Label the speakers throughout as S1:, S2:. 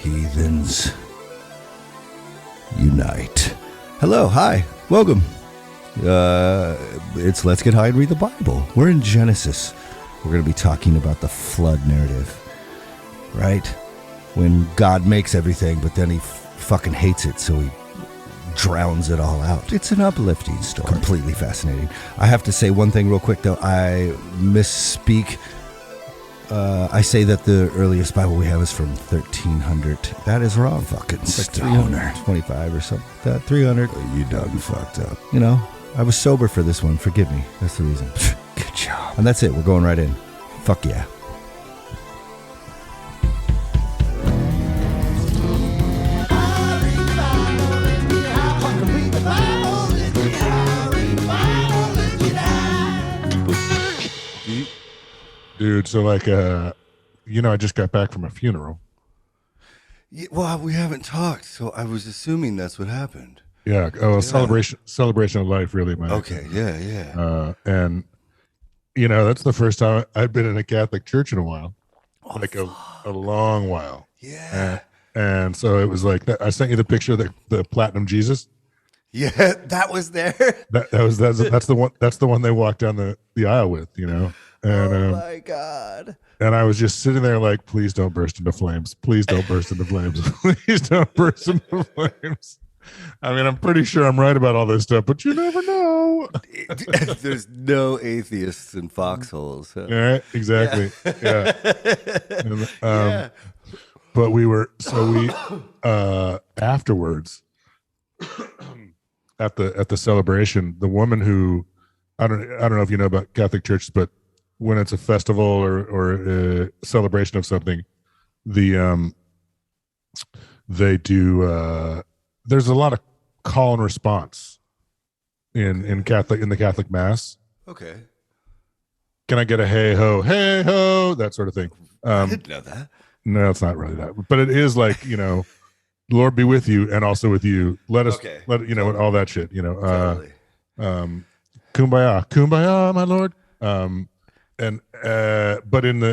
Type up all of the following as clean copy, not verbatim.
S1: Heathens unite. Hello, hi, welcome. It's Let's Get High and Read the Bible. We're in Genesis. We're going to be talking about the flood narrative, right? When God makes everything, but then he fucking hates it, so he drowns it all out. It's an uplifting story. Completely fascinating. I have to say one thing real quick, though. I misspeak. I say that the earliest Bible we have is from 1300. That is wrong. Fucking like stoner. 325 or something like that. 300. You done fucked up. You know, I was sober for this one. Forgive me. That's the reason. Good job. And that's it. We're going right in. Fuck yeah.
S2: Dude, so like, I just got back from a funeral.
S1: Yeah, well, we haven't talked, so I was assuming that's what happened.
S2: Yeah. Oh, yeah. Celebration of life, really, man.
S1: Okay. Yeah.
S2: And that's the first time I've been in a Catholic church in a while, a long while.
S1: Yeah.
S2: And so it was like that. I sent you the picture of the platinum Jesus.
S1: Yeah, that was there.
S2: That's the one. That's the one they walked down the aisle with, And,
S1: oh my God.
S2: And I was just sitting there like, please don't burst into flames. Please don't burst into flames. Please don't burst into flames. I mean, I'm pretty sure I'm right about all this stuff, but you never know.
S1: There's no atheists in foxholes. Huh?
S2: Yeah, exactly. Yeah. And, but we afterwards at the celebration, the woman who I don't know if you know about Catholic churches, but when it's a festival or a celebration of something, they do there's a lot of call and response in the Catholic Mass.
S1: Okay.
S2: Can I get a hey ho, that sort of thing?
S1: I didn't know that.
S2: No, it's not really that, but it is like, Lord be with you and also with you. Let us, totally. All that shit,
S1: Totally.
S2: Kumbaya, my Lord. But in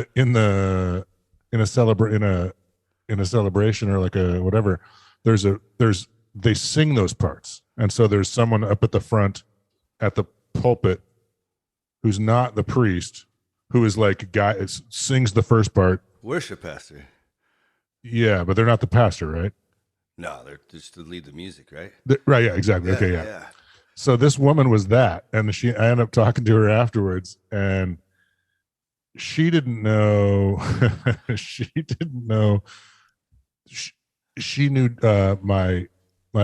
S2: a celebration or like a whatever, they sing those parts, and so there's someone up at the front at the pulpit who's not the priest, who is like a guy sings the first part.
S1: Worship pastor.
S2: Yeah, but they're not the pastor, right?
S1: No, they're just to lead the music, right?
S2: Right, yeah, exactly. Yeah, okay, yeah. So this woman was that, and I ended up talking to her afterwards, and she didn't know. She knew my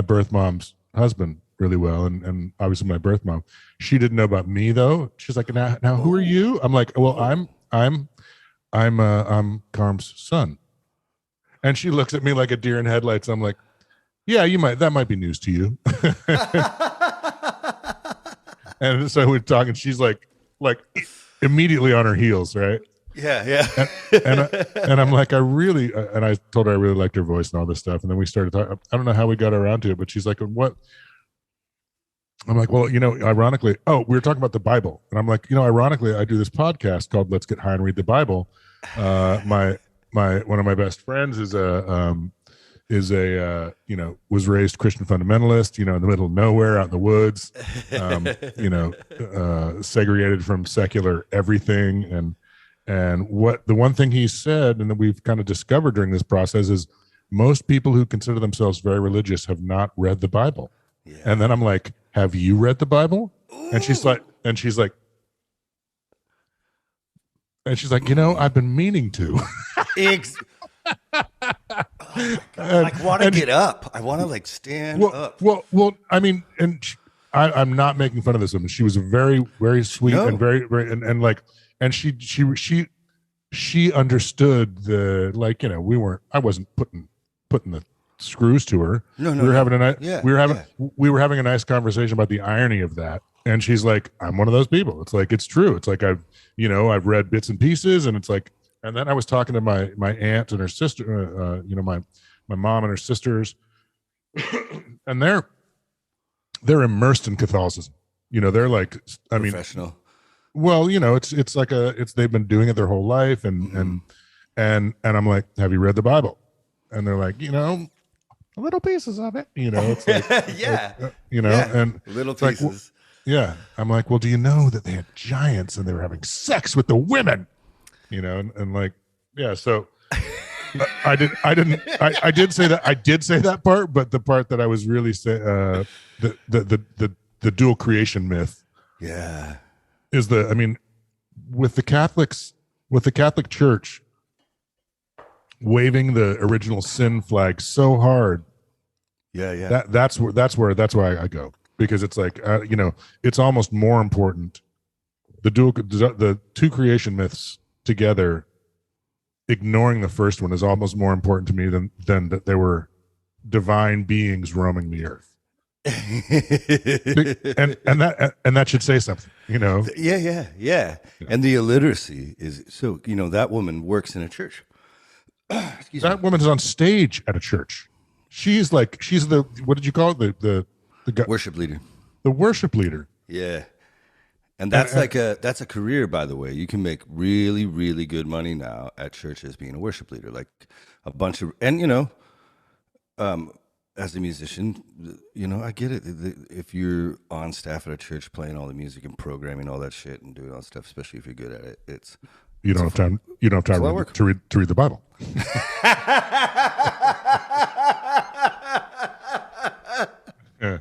S2: birth mom's husband really well, and obviously my birth mom. She didn't know about me though. She's like, now who are you? I'm like, well, I'm Carm's son. And she looks at me like a deer in headlights. I'm like, yeah, that might be news to you. And so we're talking. She's like immediately on her heels, right?
S1: Yeah.
S2: And I'm like, and I told her I really liked her voice and all this stuff. And then we started talking. I don't know how we got around to it, but she's like, what? I'm like, well, ironically, we were talking about the Bible. And I'm like, ironically, I do this podcast called Let's Get High and Read the Bible. My one of my best friends is was raised Christian fundamentalist, in the middle of nowhere, out in the woods, segregated from secular everything. And the one thing he said, and that we've kind of discovered during this process, is most people who consider themselves very religious have not read the Bible. Yeah. And then I'm like, have you read the Bible? Ooh. And she's like, I've been meaning to.
S1: I want to get up. I want to stand up.
S2: Well, I mean, and I'm not making fun of this woman. She was very, very sweet and very, very, and she understood I wasn't putting the screws to her.
S1: No.
S2: We were having a nice conversation about the irony of that. And she's like, I'm one of those people. It's like, it's true. It's like, I've read bits and pieces, and it's like, and then I was talking to my aunt and her sister, my mom and her sisters, and they're immersed in Catholicism. They're like,
S1: professional.
S2: Well, it's like they've been doing it their whole life, and I'm like, have you read the Bible? and they're like, little pieces of it, it's like,
S3: Yeah.
S2: and
S3: Little
S2: it's like,
S3: pieces.
S2: yeah. I'm like, well, do you know that they had giants and they were having sex with the women, and like, yeah. So I did say that part, but the part that I was really the dual creation myth.
S3: Yeah.
S2: Is with the Catholic Church waving the original sin flag so hard.
S3: Yeah.
S2: That's why I go, because it's like, it's almost more important. The two creation myths together, ignoring the first one, is almost more important to me than that there were divine beings roaming the earth. and that should say something,
S3: Yeah. And the illiteracy is so, that woman works in a church.
S2: That woman is on stage at a church. She's the, what did you call it? The
S3: worship leader.
S2: The worship leader.
S3: Yeah. And that's that's a career, by the way. You can make really, really good money now at churches being a worship leader. Like a bunch of, and as a musician, I get it. If you're on staff at a church playing all the music and programming all that shit and doing all that stuff, especially if you're good at it,
S2: you don't have time. You don't have time to read the Bible. Yeah.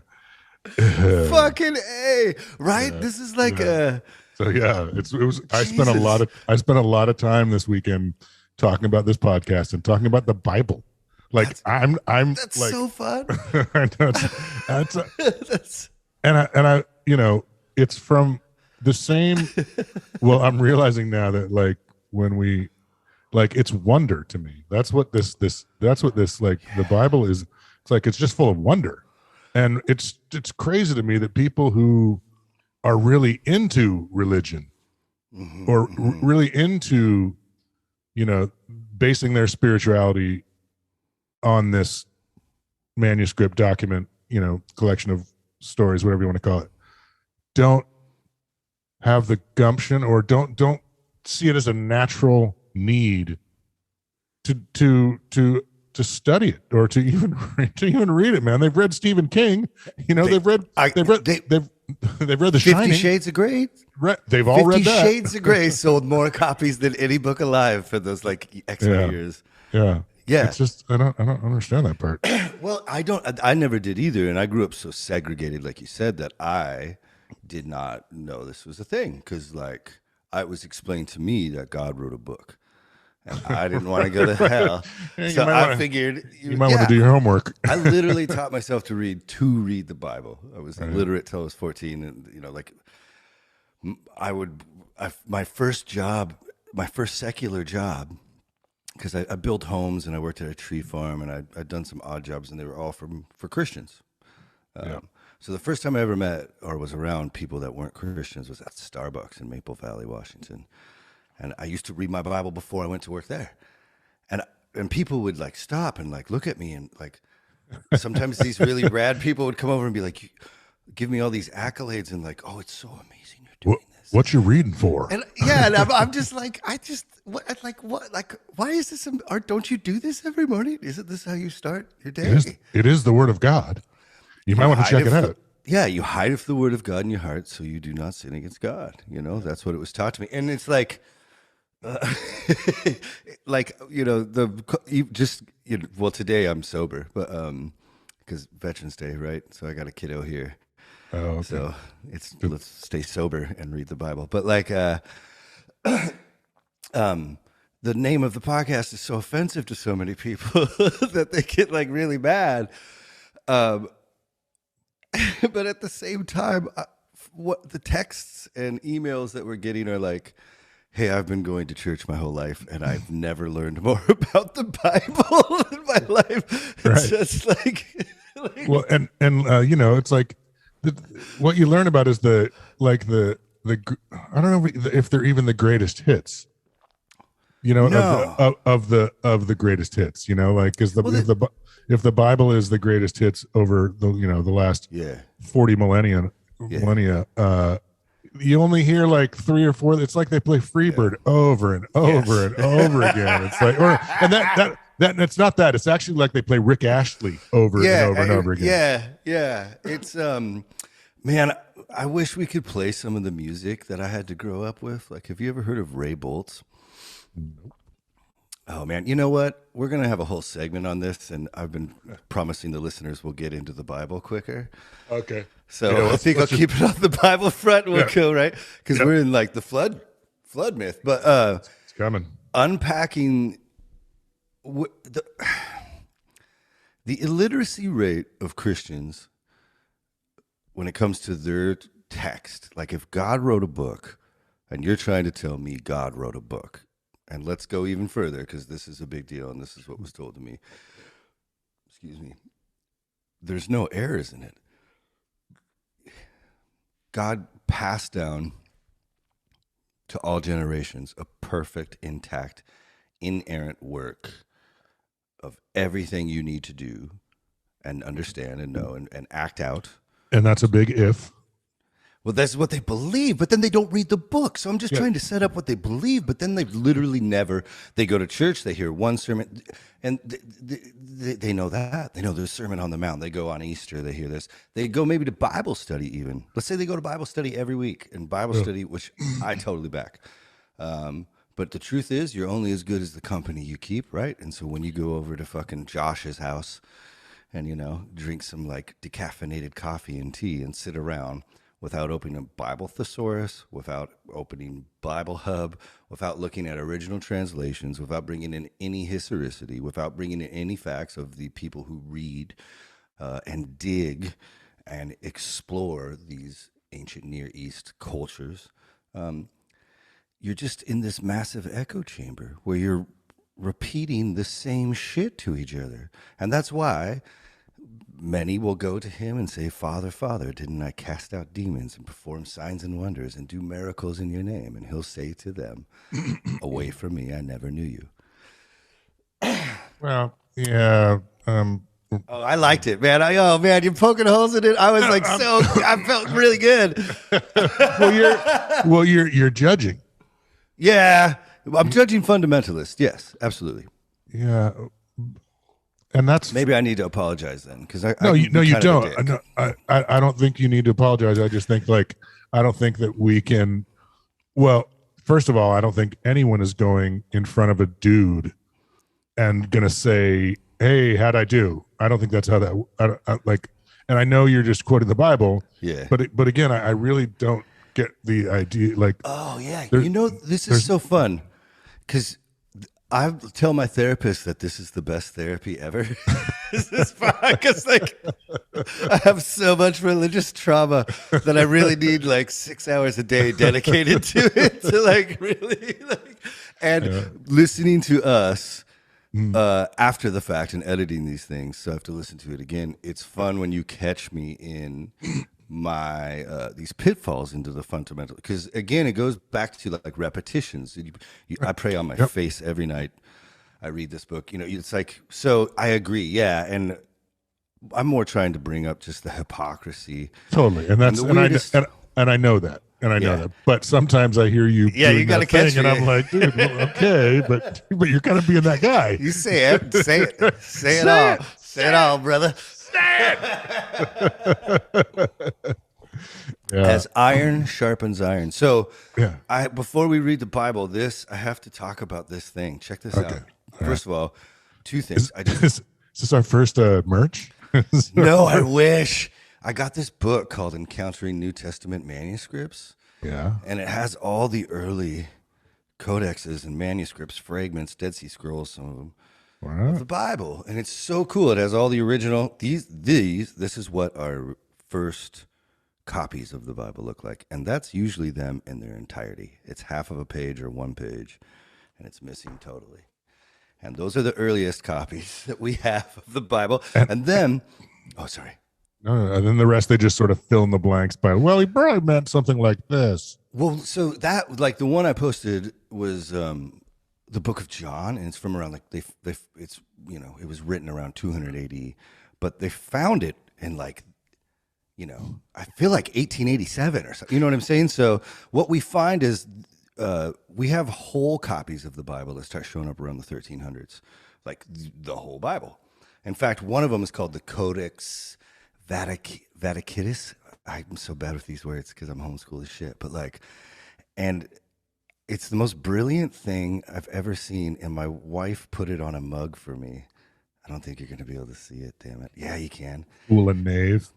S3: Fucking A, right? Yeah. This is like a.
S2: So yeah, it was. I spent a lot of time this weekend talking about this podcast and talking about the Bible. Like that's like,
S3: so fun.
S2: I it's from the same. Well, I'm realizing now that like when we, like, it's wonder to me. That's what this like the Bible is. It's like, it's just full of wonder, and it's crazy to me that people who are really into religion or really into, basing their spirituality on this manuscript document, collection of stories, whatever you want to call it, don't have the gumption or don't see it as a natural need to study it or to even read it, man. They've read Stephen King, they've read The
S3: 50
S2: Shining.
S3: Shades of Grey.
S2: They've all read that.
S3: 50 Shades of Grey sold more copies than any book alive for those like X many years.
S2: Yeah.
S3: Yeah.
S2: It's just, I don't understand that part.
S3: Well, I never did either. And I grew up so segregated, like you said, that I did not know this was a thing. Because like it was explained to me that God wrote a book. And I didn't want to go to hell. So I figured
S2: you might want to do your homework.
S3: I literally taught myself to read the Bible. I was illiterate till I was 14. And, my first secular job, because I built homes and I worked at a tree farm and I'd done some odd jobs, and they were all for Christians. So the first time I ever met or was around people that weren't Christians was at Starbucks in Maple Valley, Washington. And I used to read my Bible before I went to work there. And people would like stop and like look at me, and like sometimes these really rad people would come over and be like, give me all these accolades and like, oh, it's so amazing you're doing this.
S2: What you reading for?
S3: And and I'm just like, why is this? Don't you do this every morning? Isn't this how you start your day?
S2: It is the Word of God. You might want to check it out.
S3: You hide the Word of God in your heart so you do not sin against God. That's what it was taught to me. And it's like, today I'm sober, but because Veterans Day, right? So I got a kiddo here.
S2: Oh, okay.
S3: So let's stay sober and read the Bible. But like, the name of the podcast is so offensive to so many people that they get like really mad. But at the same time, what the texts and emails that we're getting are like, hey, I've been going to church my whole life and I've never learned more about the Bible in my life. It's just like well, and
S2: it's like what you learn about is the I don't know if they're even the greatest hits. Of the greatest hits. If the Bible is the greatest hits over the the last 40 millennia, you only hear like 3 or 4. It's like they play Freebird over and over and over again. It's like, It's not that. It's actually like they play Rick Astley over and over and over again.
S3: Yeah. It's man, I wish we could play some of the music that I had to grow up with. Like, have you ever heard of Ray Boltz?
S2: Nope.
S3: Oh man, you know what? We're gonna have a whole segment on this, and I've been promising the listeners we'll get into the Bible quicker.
S2: Okay.
S3: So
S2: Yeah,
S3: I think I'll keep it on the Bible front. And we'll go right because we're in like the flood myth, but
S2: it's coming.
S3: Unpacking the illiteracy rate of Christians when it comes to their text. Like, if God wrote a book, and you're trying to tell me God wrote a book. And let's go even further, because this is a big deal, and this is what was told to me. Excuse me. There's no errors in it. God passed down to all generations a perfect, intact, inerrant work of everything you need to do and understand and know and act out.
S2: And that's a big if.
S3: Well, that's what they believe, but then they don't read the book. So I'm just trying to set up what they believe, but then they've literally never, they go to church, they hear one sermon, and they know that. They know there's a Sermon on the Mount. They go on Easter, they hear this. They go maybe to Bible study even. Let's say they go to Bible study every week, and Bible study, which I totally back. But the truth is, you're only as good as the company you keep, right? And so when you go over to fucking Josh's house and, you know, drink some like decaffeinated coffee and tea and sit around, without opening a Bible thesaurus, without opening Bible Hub, without looking at original translations, without bringing in any historicity, without bringing in any facts of the people who read and dig and explore these ancient Near East cultures, you're just in this massive echo chamber where you're repeating the same shit to each other. And that's why many will go to him and say, Father, Father, didn't I cast out demons and perform signs and wonders and do miracles in your name? And he'll say to them, away from me, I never knew you.
S2: Well, yeah.
S3: Oh, I liked it, man. Man, you're poking holes in it. I was like, I felt really good.
S2: You're judging.
S3: Yeah. I'm judging fundamentalists. Yes, absolutely.
S2: Yeah. And that's
S3: maybe I need to apologize then, because
S2: you don't. I don't think you need to apologize. I just think I don't think that we can. Well, first of all, I don't think anyone is going in front of a dude and gonna say, "Hey, how'd I do?" I don't think that's how that. And I know you're just quoting the Bible.
S3: Yeah.
S2: But again, I really don't get the idea. Like,
S3: oh yeah, this is so fun, because I tell my therapist that this is the best therapy ever. This is fun because I have so much religious trauma that I really need 6 hours a day dedicated to it to really listening to us after the fact and editing these things. So I have to listen to it again. It's fun when you catch me in my these pitfalls into the fundamental, because again it goes back to repetitions. I pray on my face every night. I read this book, it's so I agree, and I'm more trying to bring up just the hypocrisy.
S2: Totally. And that's and I know that, that, but sometimes I hear you
S3: you got to catch me,
S2: and I'm like, dude, well, okay, but you're kind of being that guy.
S3: You say it all, brother. As iron sharpens iron. So before we read the Bible, I have to talk about this thing. Check this out. First of all, two things.
S2: Is this our first merch?
S3: No, I wish. I got this book called Encountering New Testament Manuscripts.
S2: Yeah. And
S3: it has all the early codexes and manuscripts, fragments, Dead Sea Scrolls, some of them.
S2: Wow.
S3: Of the Bible, and it's so cool. It has all the original. This is what our first copies of the Bible look like, and that's usually them in their entirety. It's half of a page or one page, and it's missing totally. And those are the earliest copies that we have of the Bible. And then, sorry.
S2: No, and then the rest they just sort of fill in the blanks by, well, he probably meant something like this.
S3: Well, so that the one I posted was the book of John, and it's from around it was written around 200 AD, but they found it in I feel 1887 or something. You know what I'm saying? So what we find is we have whole copies of the Bible that start showing up around the 1300s, like the whole Bible. In fact, one of them is called the Codex Vaticanus. I'm so bad with these words because I'm homeschooled as shit. But like, and it's the most brilliant thing I've ever seen. And my wife put it on a mug for me. I don't think you're going to be able to see it. Damn it. Yeah, you can.
S2: Fool and knave.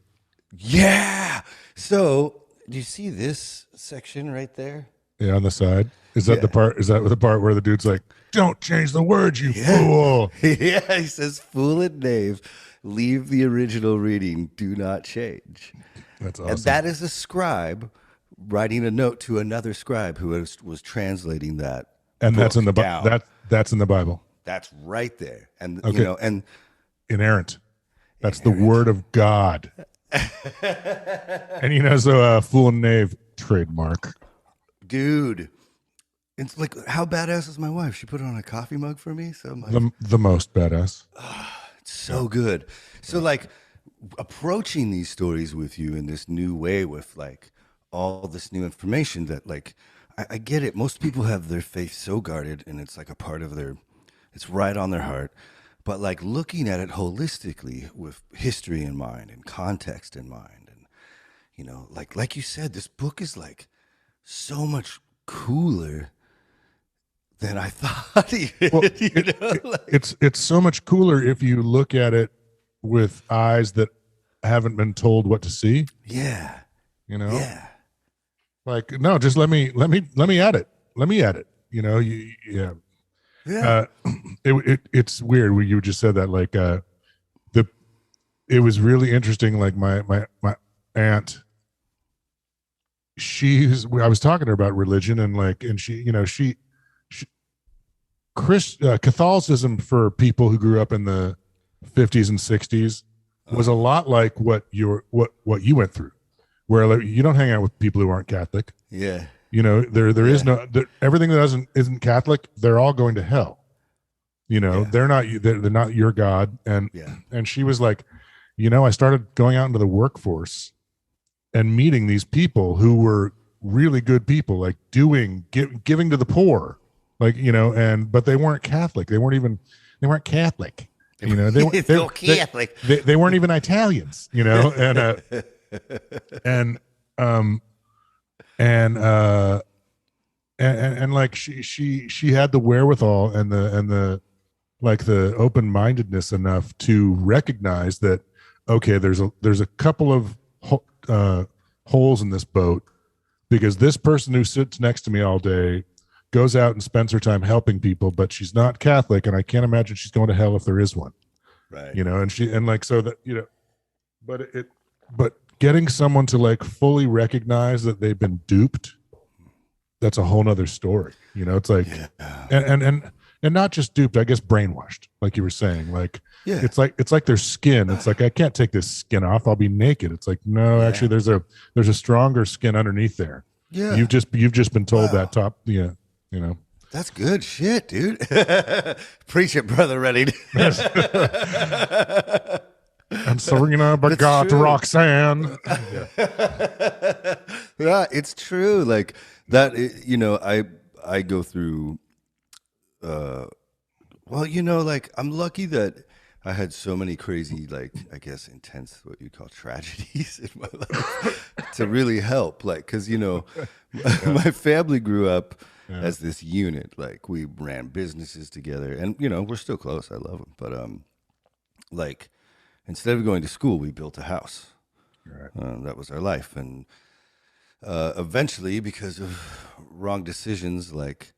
S3: Yeah. So do you see this section right there?
S2: Yeah, on the side. Is that the part? Is that the part where the dude's like, "Don't change the words, you fool"?
S3: Yeah, he says, "Fool and knave, leave the original reading. Do not change."
S2: That's awesome.
S3: And that is a scribe writing a note to another scribe who was translating that.
S2: And that's in the
S3: Bible.
S2: that's in the Bible.
S3: That's right there. And
S2: Okay.
S3: you know, and
S2: Inerrant. That's the word of God. And you know, so fool and knave trademark.
S3: dude, it's like, how badass is my wife? She put it on a coffee mug for me. So I'm like,
S2: The most badass.
S3: it's so good. So like approaching these stories with you in this new way with like all this new information that like, I get it. Most people have their faith so guarded and it's like a part of their, it's right on their heart. But like looking at it holistically with history in mind and context in mind. And, you know, like you said, this book is like so much cooler than I thought.
S2: Well,
S3: You know, like-
S2: it's so much cooler if you look at it with eyes that haven't been told what to see.
S3: yeah.
S2: You know,
S3: Yeah.
S2: like no, just let me add it. Let me add it. You know, yeah.
S3: Yeah.
S2: It's weird when you just said that. Like it was really interesting. Like my aunt, I was talking to her about religion and she, you know, she Catholicism for people who grew up in the 50s and 60s was a lot like what you went through, where like, you don't hang out with people who aren't Catholic.
S3: Yeah.
S2: You know, there is no everything that isn't Catholic. They're all going to hell. You know, they're not your God. And she was like, you know, I started going out into the workforce and meeting these people who were really good people, like giving to the poor, like, you know, but they weren't Catholic. They weren't Catholic. You know, they weren't
S3: Catholic.
S2: They weren't even Italians. You know, and like she had the wherewithal and the like the open-mindedness enough to recognize that, okay, there's a couple of holes in this boat, because this person who sits next to me all day goes out and spends her time helping people, but she's not Catholic, and I can't imagine she's going to hell if there is one.
S3: Right.
S2: You know, and like, so that, you know, but getting someone to like fully recognize that they've been duped, that's a whole nother story. You know, it's like, and not just duped, I guess brainwashed, like you were saying. Like, it's like their skin. It's like, I can't take this skin off. I'll be naked. It's like, no, actually, there's a stronger skin underneath there. Yeah, you've just been told that top. Yeah, you know.
S3: That's good shit, dude. Preach it, brother Redding.
S2: And Serena begot Roxanne.
S3: Yeah, it's true. Like that, you know, I go through, well, you know, like I'm lucky that I had so many crazy, like, I guess, intense, what you call tragedies in my life to really help. Like, cause you know, my family grew up as this unit. Like we ran businesses together and, you know, we're still close. I love them. But, like, instead of going to school, we built a house. Right. That was our life. And eventually, because of wrong decisions, like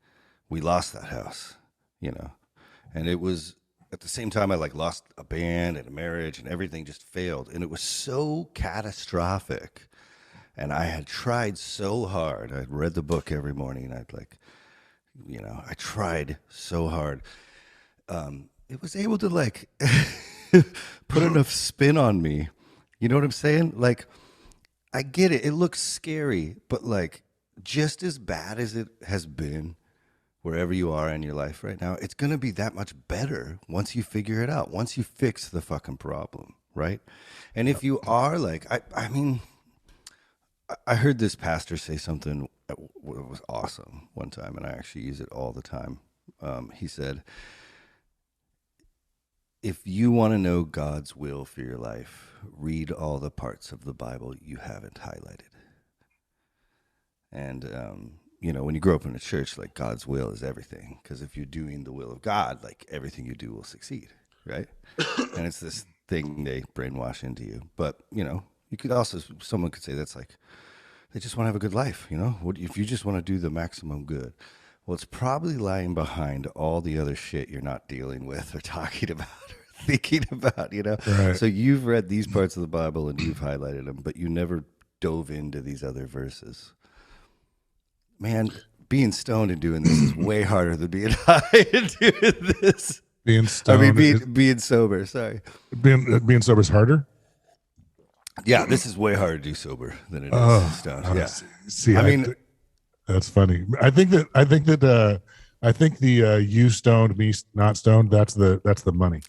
S3: we lost that house, you know. And it was at the same time I like lost a band and a marriage and everything just failed. And it was so catastrophic. And I had tried so hard. I'd read the book every morning. I'd like, you know, I tried so hard. It was able to like put enough spin on me. You know what I'm saying? Like, I get it. It looks scary, but like just as bad as it has been wherever you are in your life right now, it's going to be that much better once you figure it out, once you fix the fucking problem, right? And if you are like, I mean, I heard this pastor say something was awesome one time, and I actually use it all the time. He said, if you want to know God's will for your life, read all the parts of the Bible you haven't highlighted. And, when you grow up in a church, like, God's will is everything. Because if you're doing the will of God, like, everything you do will succeed, right? And it's this thing they brainwash into you. But, you could also, someone could say that's like, they just want to have a good life, if you just want to do the maximum good. Well, it's probably lying behind all the other shit you're not dealing with or talking about or thinking about,
S2: Right.
S3: So you've read these parts of the Bible and you've highlighted them, but you never dove into these other verses. Man, being stoned and doing this is way harder than being high and doing this.
S2: Being stoned.
S3: Being sober. Sorry.
S2: Being sober is harder.
S3: Yeah, this is way harder to do sober than it is stoned. Yeah.
S2: See, that's funny. I think the you stoned, me not stoned. That's the money.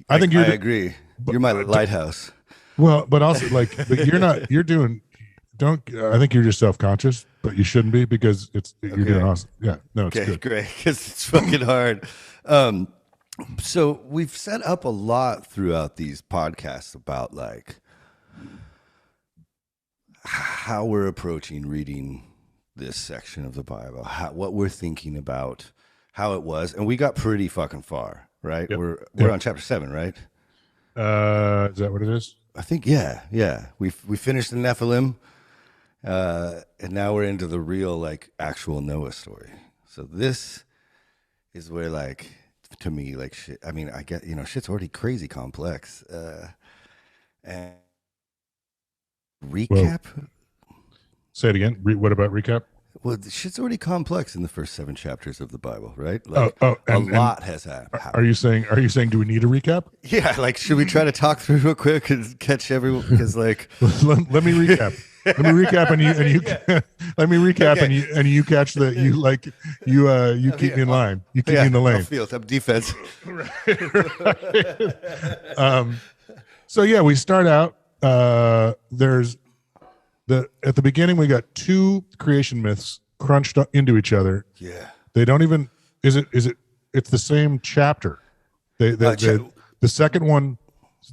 S2: I
S3: agree. You're my lighthouse.
S2: Well, but also but you're not. You're doing. I think you're just self-conscious, but you shouldn't be because you're doing awesome. Yeah, no, it's good.
S3: Great, because it's fucking hard. So we've set up a lot throughout these podcasts about how we're approaching reading this section of the Bible, what we're thinking about, how it was, and we got pretty fucking far, right?
S2: Yep.
S3: We're on chapter 7, right?
S2: Is that what it is?
S3: I think yeah. We finished the Nephilim. And now we're into the real, actual Noah story. So this is where, to me, shit. I mean, I get, shit's already crazy complex. And recap.
S2: Well, say it again. What about recap?
S3: Well, the shit's already complex in the first 7 chapters of the Bible, right?
S2: A
S3: lot has happened.
S2: Are you saying? Do we need a recap?
S3: Yeah. Should we try to talk through real quick and catch everyone? Because
S2: let me recap. Let me recap and you let me recap okay. and you catch the you keep me in line. You keep me in the lane.
S3: Field up defense.
S2: Right. So yeah, we start out. There's at the beginning we got 2 creation myths crunched into each other.
S3: Yeah.
S2: They don't even. Is it? It's the same chapter. The second one.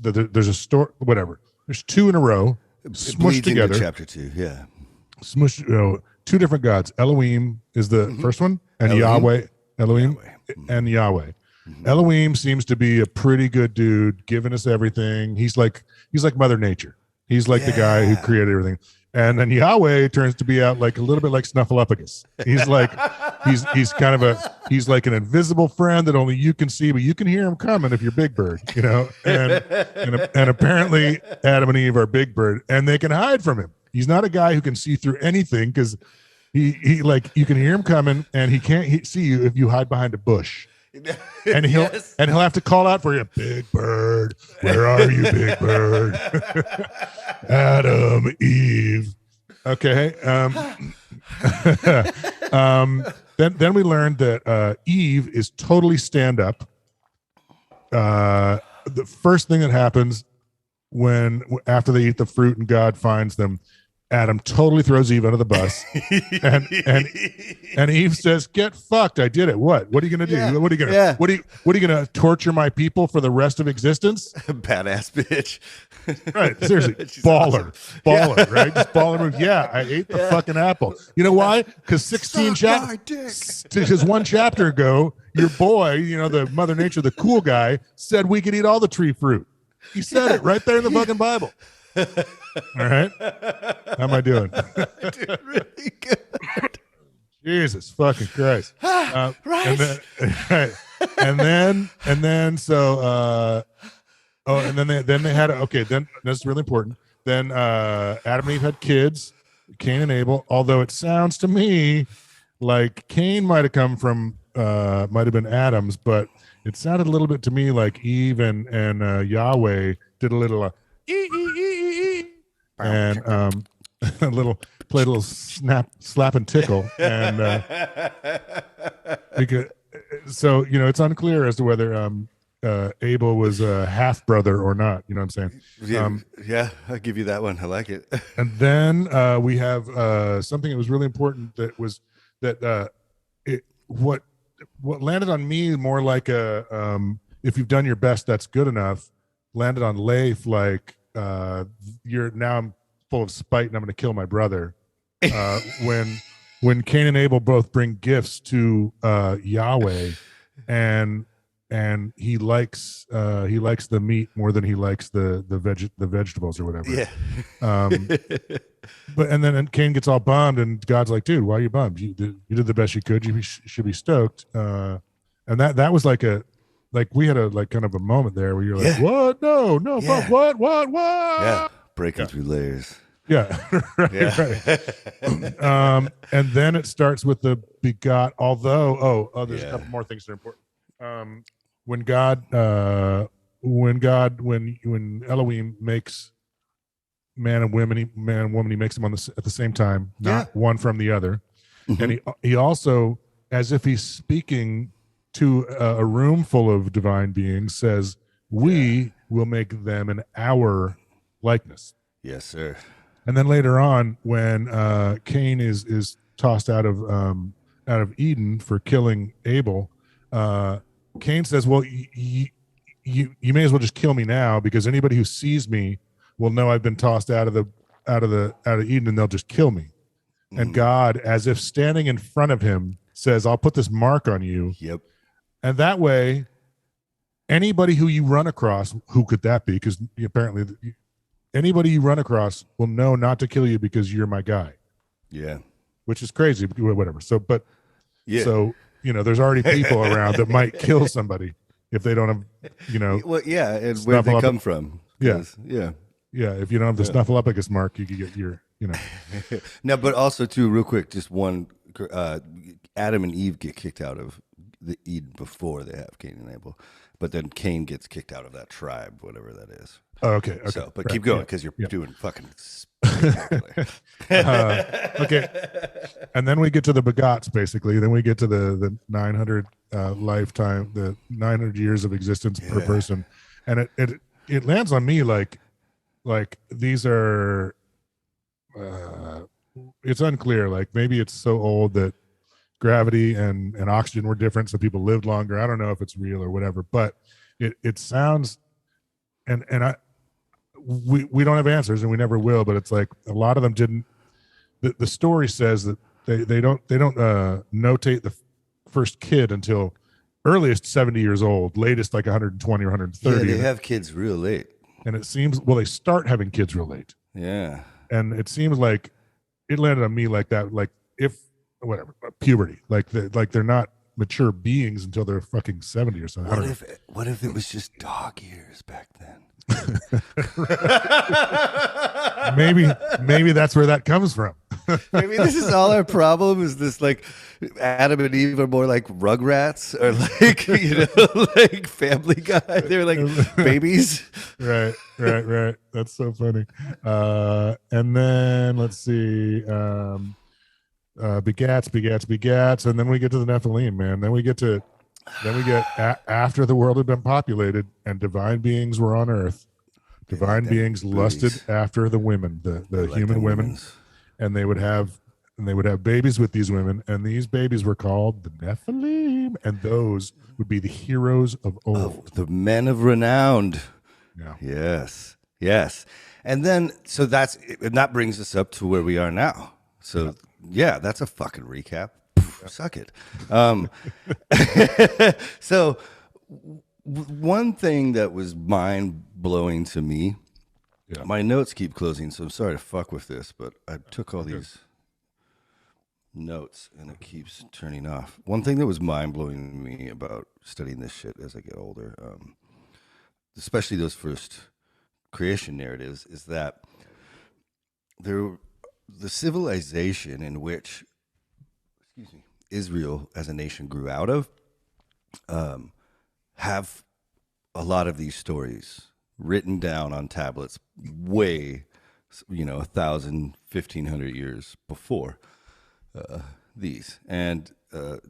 S2: There's a story. Whatever. There's 2 in a row. Smushed together.
S3: Chapter 2, yeah.
S2: Smushed, 2 different gods. Elohim is the first one, and Yahweh. Elohim. And Yahweh. Mm-hmm. Elohim seems to be a pretty good dude, giving us everything. He's like Mother Nature. He's like the guy who created everything. And then Yahweh turns to be out a little bit like Snuffleupagus. He's he's like an invisible friend that only you can see, but you can hear him coming if you're Big Bird, and apparently Adam and Eve are Big Bird and they can hide from him. He's not a guy who can see through anything because he you can hear him coming and he can't see you if you hide behind a bush. And he'll have to call out for you, Big Bird. Where are you, Big Bird? Adam, Eve. Okay. Then we learned that Eve is totally stand up. The first thing that happens after they eat the fruit and God finds them, Adam totally throws Eve under the bus, and Eve says, "Get fucked! I did it. What? What are you gonna do? What are you gonna? What are you gonna torture my people for the rest of existence?
S3: Badass bitch,
S2: right? Seriously, baller, awesome. Right? Just baller move. Yeah, I ate the fucking apple. You know why? Because 16 chapters, because 1 chapter ago, your boy, the Mother Nature, the cool guy, said we could eat all the tree fruit. He said it right there in the fucking Bible." All right. How am I doing?
S3: Doing really good.
S2: Jesus fucking Christ.
S3: Right.
S2: And then they had, okay, then that's really important. Then Adam and Eve had kids, Cain and Abel, although it sounds to me like Cain might have come from, might have been Adam's, but it sounded a little bit to me like Eve and Yahweh did a little, and a little slap and tickle, and because it's unclear as to whether Abel was a half brother or not. You know what I'm saying?
S3: Yeah, I'll give you that one. I like it.
S2: And then we have something that was really important. That was that what landed on me more like a if you've done your best, that's good enough. Landed on Leif like you're now I'm full of spite and I'm going to kill my brother. When Cain and Abel both bring gifts to Yahweh, and he likes the meat more than he likes the vegetables or whatever.
S3: Yeah.
S2: But and then Cain gets all bummed, and God's like, "Dude, why are you bummed? You did the best you could. You should be stoked." And that was like we had a like kind of a moment there where you're like, "What? No,
S3: Yeah.
S2: but what?
S3: Yeah. Breaking through layers.
S2: Yeah, right. And then it starts with the begot. Although, there's a couple more things that are important. When Elohim makes man and woman, he makes them at the same time, not one from the other.
S3: Mm-hmm.
S2: And he also, as if he's speaking to a room full of divine beings, says, "We will make them in our likeness."
S3: Yes, sir.
S2: And then later on, when Cain is tossed out of Eden for killing Abel, Cain says, "Well, you may as well just kill me now, because anybody who sees me will know I've been tossed out of Eden, and they'll just kill me." Mm. And God, as if standing in front of him, says, "I'll put this mark on you."
S3: Yep.
S2: And that way, anybody who you run across, who could that be? Because apparently, anybody you run across will know not to kill you because you're my guy.
S3: Yeah.
S2: Which is crazy, but whatever. So
S3: Yeah.
S2: There's already people around that might kill somebody if they don't have,
S3: Well, yeah, and where they come from.
S2: Yeah.
S3: Yeah.
S2: Yeah. If you don't have the Snuffleupagus mark, you could get your,
S3: Now, but also too, real quick, just one, Adam and Eve get kicked out of the Eden before they have Cain and Abel, but then Cain gets kicked out of that tribe, whatever that is.
S2: Oh, okay.
S3: So, but
S2: right.
S3: keep going, because you're doing fucking spectacular.
S2: Okay. And then we get to the begots, basically. Then we get to the 900 lifetime, the 900 years of existence per person. And it lands on me like these are, it's unclear. Like maybe it's so old that gravity and oxygen were different, so people lived longer. I don't know if it's real or whatever, but it sounds, and we don't have answers, and we never will, but it's like a lot of them didn't. The story says that they don't notate the first kid until earliest 70 years old, latest like 120 or 130.
S3: Yeah, they have kids real late.
S2: And it seems, well, they start having kids real late.
S3: Yeah.
S2: And it seems like it landed on me like that, like if whatever, puberty, like they're not mature beings until they're fucking 70 or something.
S3: What if it was just dog years back then?
S2: maybe that's where that comes from.
S3: Maybe this is all our problem, is this like Adam and Eve are more like Rugrats, or like, like Family Guy. They're like babies.
S2: Right. That's so funny. And then let's see, begats, and then we get to the Nephilim, man. Then we get after the world had been populated and divine beings were on earth. Divine beings lusted after the women, the human women, and they would have babies with these women, and these babies were called the Nephilim, and those would be the heroes of old,
S3: the men of renown.
S2: Yeah.
S3: Yes. And then that brings us up to where we are now. So yeah, that's a fucking recap. Suck it. So one thing that was mind-blowing to me, my notes keep closing, so I'm sorry to fuck with this, but I took all these notes and it keeps turning off. One thing that was mind-blowing to me about studying this shit as I get older, especially those first creation narratives, is that the civilization in which Israel as a nation grew out of have a lot of these stories written down on tablets way 1,000, 1,500 years before these. And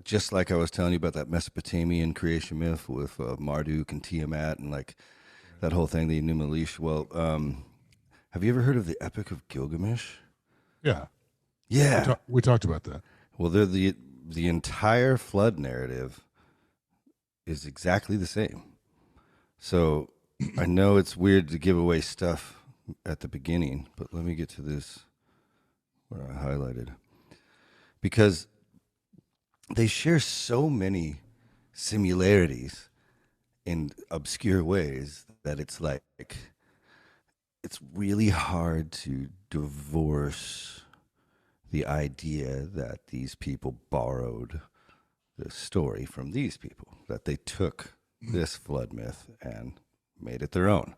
S3: just like I was telling you about that Mesopotamian creation myth with Marduk and Tiamat and like that whole thing, the Enuma Elish. Well, have you ever heard of the Epic of Gilgamesh?
S2: Yeah,
S3: Yeah.
S2: we talked about that.
S3: Well, they're the entire flood narrative is exactly the same. So I know it's weird to give away stuff at the beginning, but let me get to this where I highlighted because they share so many similarities in obscure ways that it's like it's really hard to divorce the idea that these people borrowed this story from these people, that they took this flood myth and made it their own.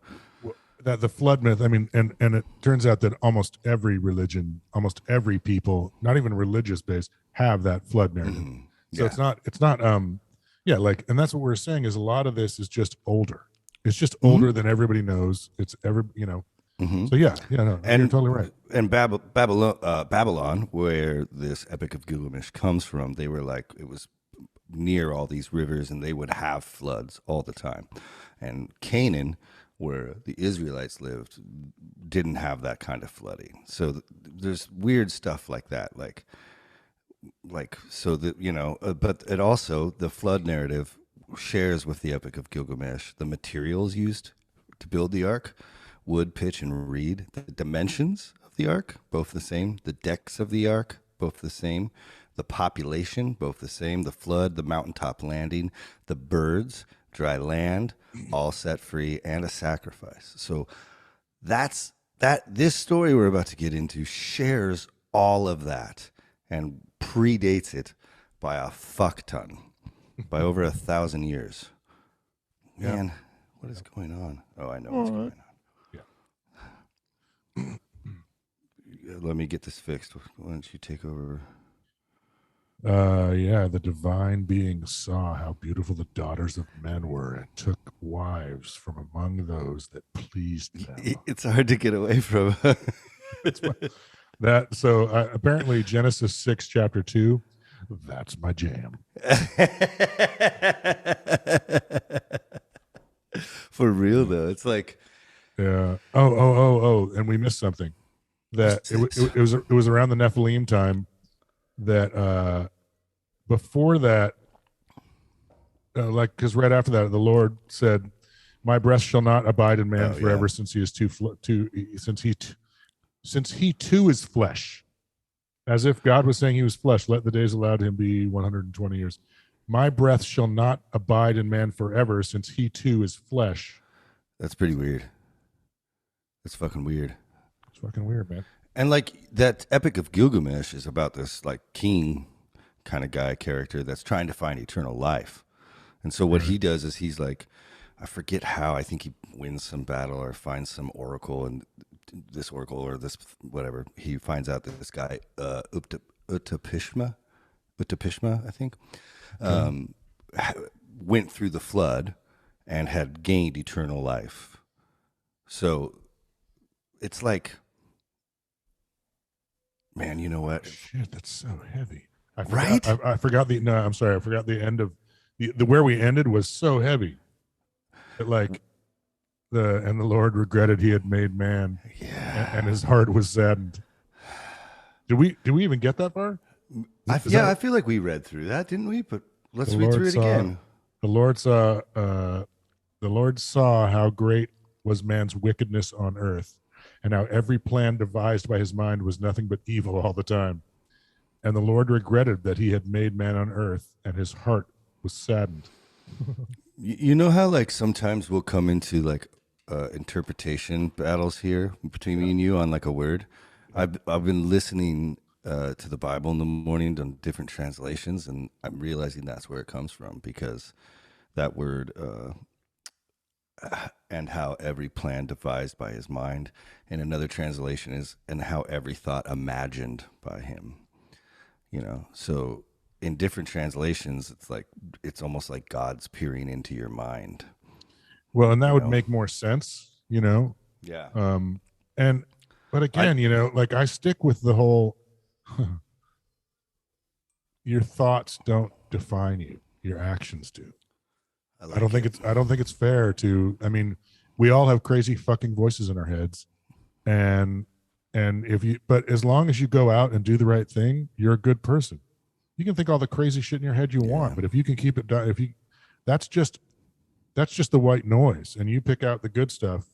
S2: That the flood myth, I mean, and it turns out that almost every religion, almost every people, not even religious based, have that flood narrative. So it's not like, and that's what we're saying is a lot of this is just older. It's just older than everybody knows. It's so yeah, no,
S3: And
S2: you're totally right.
S3: And Babylon, where this Epic of Gilgamesh comes from, they were like, it was near all these rivers and they would have floods all the time. And Canaan, where the Israelites lived, didn't have that kind of flooding. So there's weird stuff like that, like so that but it also, the flood narrative shares with the Epic of Gilgamesh the materials used to build the ark: wood, pitch, and reed. The dimensions of the ark, both the same. The decks of the ark, both the same. The population, both the same. The flood, the mountaintop landing, the birds, dry land, all set free, and a sacrifice. So that's that. This story we're about to get into shares all of that and predates it by a fuck ton, by over 1,000 years. Man, what is going on? Oh, I know what's going on. Let me get this fixed. Why don't you take over?
S2: The divine being saw how beautiful the daughters of men were and took wives from among those that pleased them.
S3: It's hard to get away from.
S2: That so apparently Genesis 6 chapter 2, that's my jam.
S3: For real though, it's like,
S2: yeah. Oh, and we missed something. That it was around the Nephilim time that before that, because right after that, the Lord said, "My breath shall not abide in man forever, since he is since he too is flesh." As if God was saying he was flesh. Let the days allowed him be 120 years. My breath shall not abide in man forever, since he too is flesh.
S3: That's pretty weird. That's fucking weird.
S2: It's fucking weird, man.
S3: And like that Epic of Gilgamesh is about this like king kind of guy character that's trying to find eternal life. And so what he does is he's like, I forget how, I think he wins some battle or finds some oracle, and this oracle or this whatever, he finds out that this guy Utapishma, I think, went through the flood and had gained eternal life. So it's like, man, you know what?
S2: Shit, that's so heavy.
S3: Right?
S2: I forgot the. No, I'm sorry. I forgot the end of the where we ended was so heavy. That like the Lord regretted he had made man, and his heart was saddened. Did we even get that far?
S3: I feel like we read through that, didn't we? But let's read through it again.
S2: The Lord saw how great was man's wickedness on earth, and how every plan devised by his mind was nothing but evil all the time. And the Lord regretted that he had made man on earth, and his heart was saddened.
S3: You know how like sometimes we'll come into like interpretation battles here between me and you on like a word. I've been listening to the Bible in the morning on different translations, and I'm realizing that's where it comes from, because that word and how every plan devised by his mind, in another translation is and how every thought imagined by him. You know, so in different translations, it's almost like God's peering into your mind.
S2: Well, and that would make more sense, you know.
S3: Yeah.
S2: But again, you know, like I stick with the whole, your thoughts don't define you. Your actions do.
S3: like
S2: I don't think it's fair to. I mean, we all have crazy fucking voices in our heads, and but as long as you go out and do the right thing, you're a good person. You can think all the crazy shit in your head you want, but if you can keep it down, that's just the white noise, and you pick out the good stuff.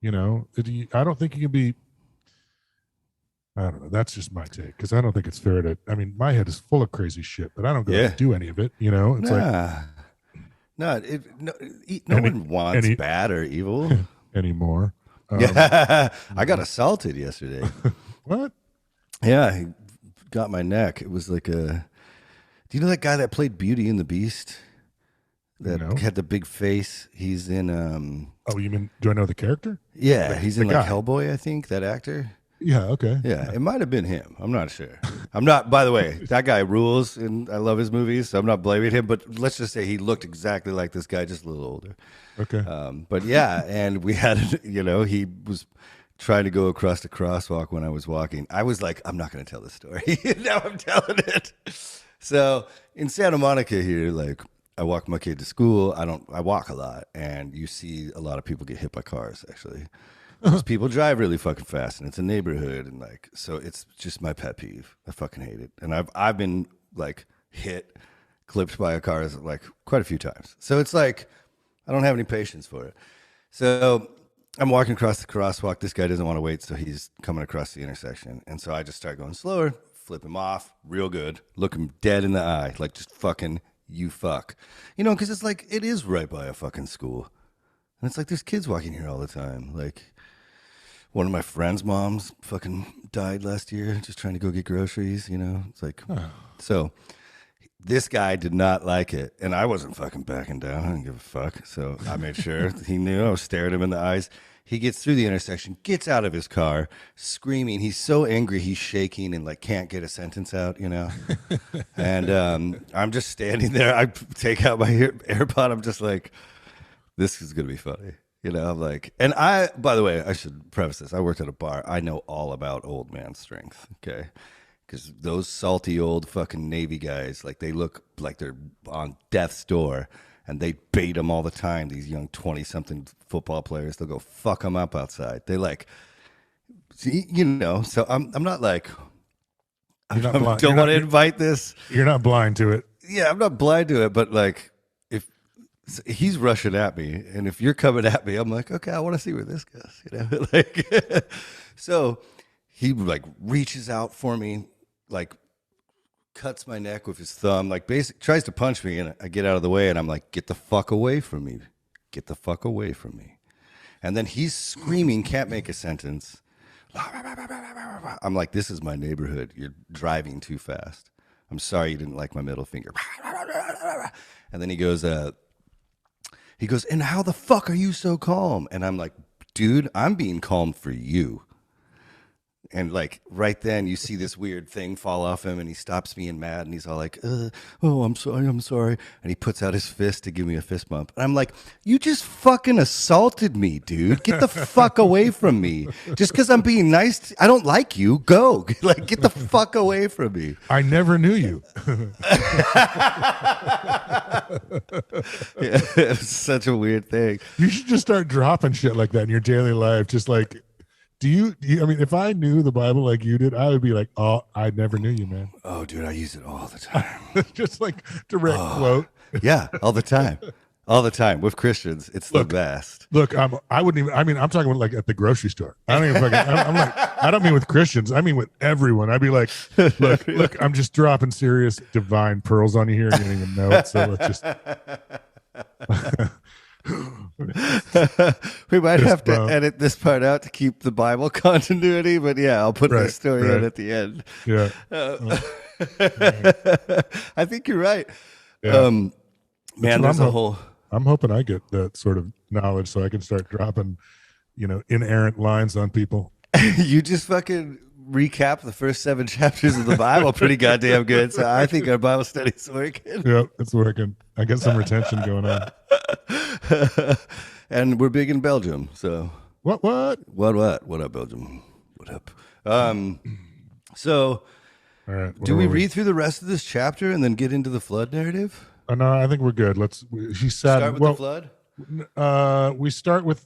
S2: I don't think you can be. I don't know. That's just my take, because I don't think it's fair to. I mean, my head is full of crazy shit, but I don't go and do any of it. It's
S3: no one wants bad or evil
S2: anymore.
S3: Yeah, I got assaulted yesterday.
S2: What?
S3: Yeah, he got my neck. It was like a. Do you know that guy that played Beauty and the Beast? That had the big face. He's in.
S2: Oh, you mean? Do I know the character?
S3: Yeah, he's in like Hellboy. I think that actor.
S2: Yeah. Okay.
S3: Yeah, it might have been him. I'm not sure. I'm not. By the way, that guy rules, and I love his movies, so I'm not blaming him. But let's just say he looked exactly like this guy, just a little older.
S2: Okay.
S3: But yeah, and we had, he was trying to go across the crosswalk when I was walking. I was like, I'm not going to tell this story. Now I'm telling it. So in Santa Monica here, like I walk my kid to school. I walk a lot, and you see a lot of people get hit by cars, actually. Because people drive really fucking fast, and it's a neighborhood, and like, so it's just my pet peeve. I fucking hate it. And I've been like clipped by a car like quite a few times. So it's like, I don't have any patience for it. So I'm walking across the crosswalk. This guy doesn't want to wait, so he's coming across the intersection. And so I just start going slower, flip him off real good, look him dead in the eye, like just fucking you fuck. Because it's like, it is right by a fucking school. And it's like, there's kids walking here all the time. Like, one of my friend's moms fucking died last year just trying to go get groceries, It's like, so this guy did not like it. And I wasn't fucking backing down. I didn't give a fuck. So I made sure he knew. I was staring him in the eyes. He gets through the intersection, gets out of his car, screaming. He's so angry, he's shaking and like can't get a sentence out, And I'm just standing there. I take out my AirPod. I'm just like, this is going to be funny. I'm like, and by the way, I should preface this. I worked at a bar. I know all about old man strength. Okay. Because those salty old fucking Navy guys, like they look like they're on death's door, and they bait them all the time. These young 20-something football players, they'll go fuck them up outside. They like, so I'm not like, I don't want to invite this.
S2: You're not blind to it.
S3: Yeah, I'm not blind to it, but like, so he's rushing at me, and if you're coming at me, I'm like, okay, I want to see where this goes, like. So he like reaches out for me, like cuts my neck with his thumb, like tries to punch me, and I get out of the way, and I'm like, get the fuck away from me, get the fuck away from me. And then he's screaming, can't make a sentence. I'm like, this is my neighborhood. You're driving too fast. I'm sorry you didn't like my middle finger. And then he goes, and how the fuck are you so calm? And I'm like, dude, I'm being calm for you. And like right then you see this weird thing fall off him, and he stops being mad, and he's all like, oh, I'm sorry. And he puts out his fist to give me a fist bump. And I'm like, you just fucking assaulted me, dude. Get the fuck away from me. Just because I'm being nice, I don't like you. Go. Like, get the fuck away from me.
S2: I never knew you.
S3: Yeah, it's such a weird thing.
S2: You should just start dropping shit like that in your daily life. Just like, do you, I mean, if I knew the Bible like you did, I would be like, oh, I never knew you, man.
S3: Oh, dude, I use it all the time.
S2: Just like direct quote.
S3: Yeah, all the time. All the time. With Christians, it's the best.
S2: Look, I wouldn't even, I'm talking about like at the grocery store. I don't even fucking, I'm like, I don't mean with Christians. I mean with everyone. I'd be like, look, I'm just dropping serious divine pearls on you here. You don't even know it. So let's just.
S3: We might have to edit this part out to keep the Bible continuity, but yeah, I'll put the story in at the end.
S2: Yeah.
S3: I think you're right.
S2: Yeah.
S3: Man, there's a whole.
S2: I'm hoping I get that sort of knowledge so I can start dropping, inerrant lines on people.
S3: You just fucking recap the first 7 chapters of the Bible pretty goddamn good. So I think our Bible study's working.
S2: Yep, it's working. I got some retention going on.
S3: And we're big in Belgium. So
S2: what up,
S3: Belgium? What up? So
S2: All right.
S3: Do we read through the rest of this chapter and then get into the flood narrative?
S2: No, I think we're good. He said,
S3: Start with the flood?
S2: we start with,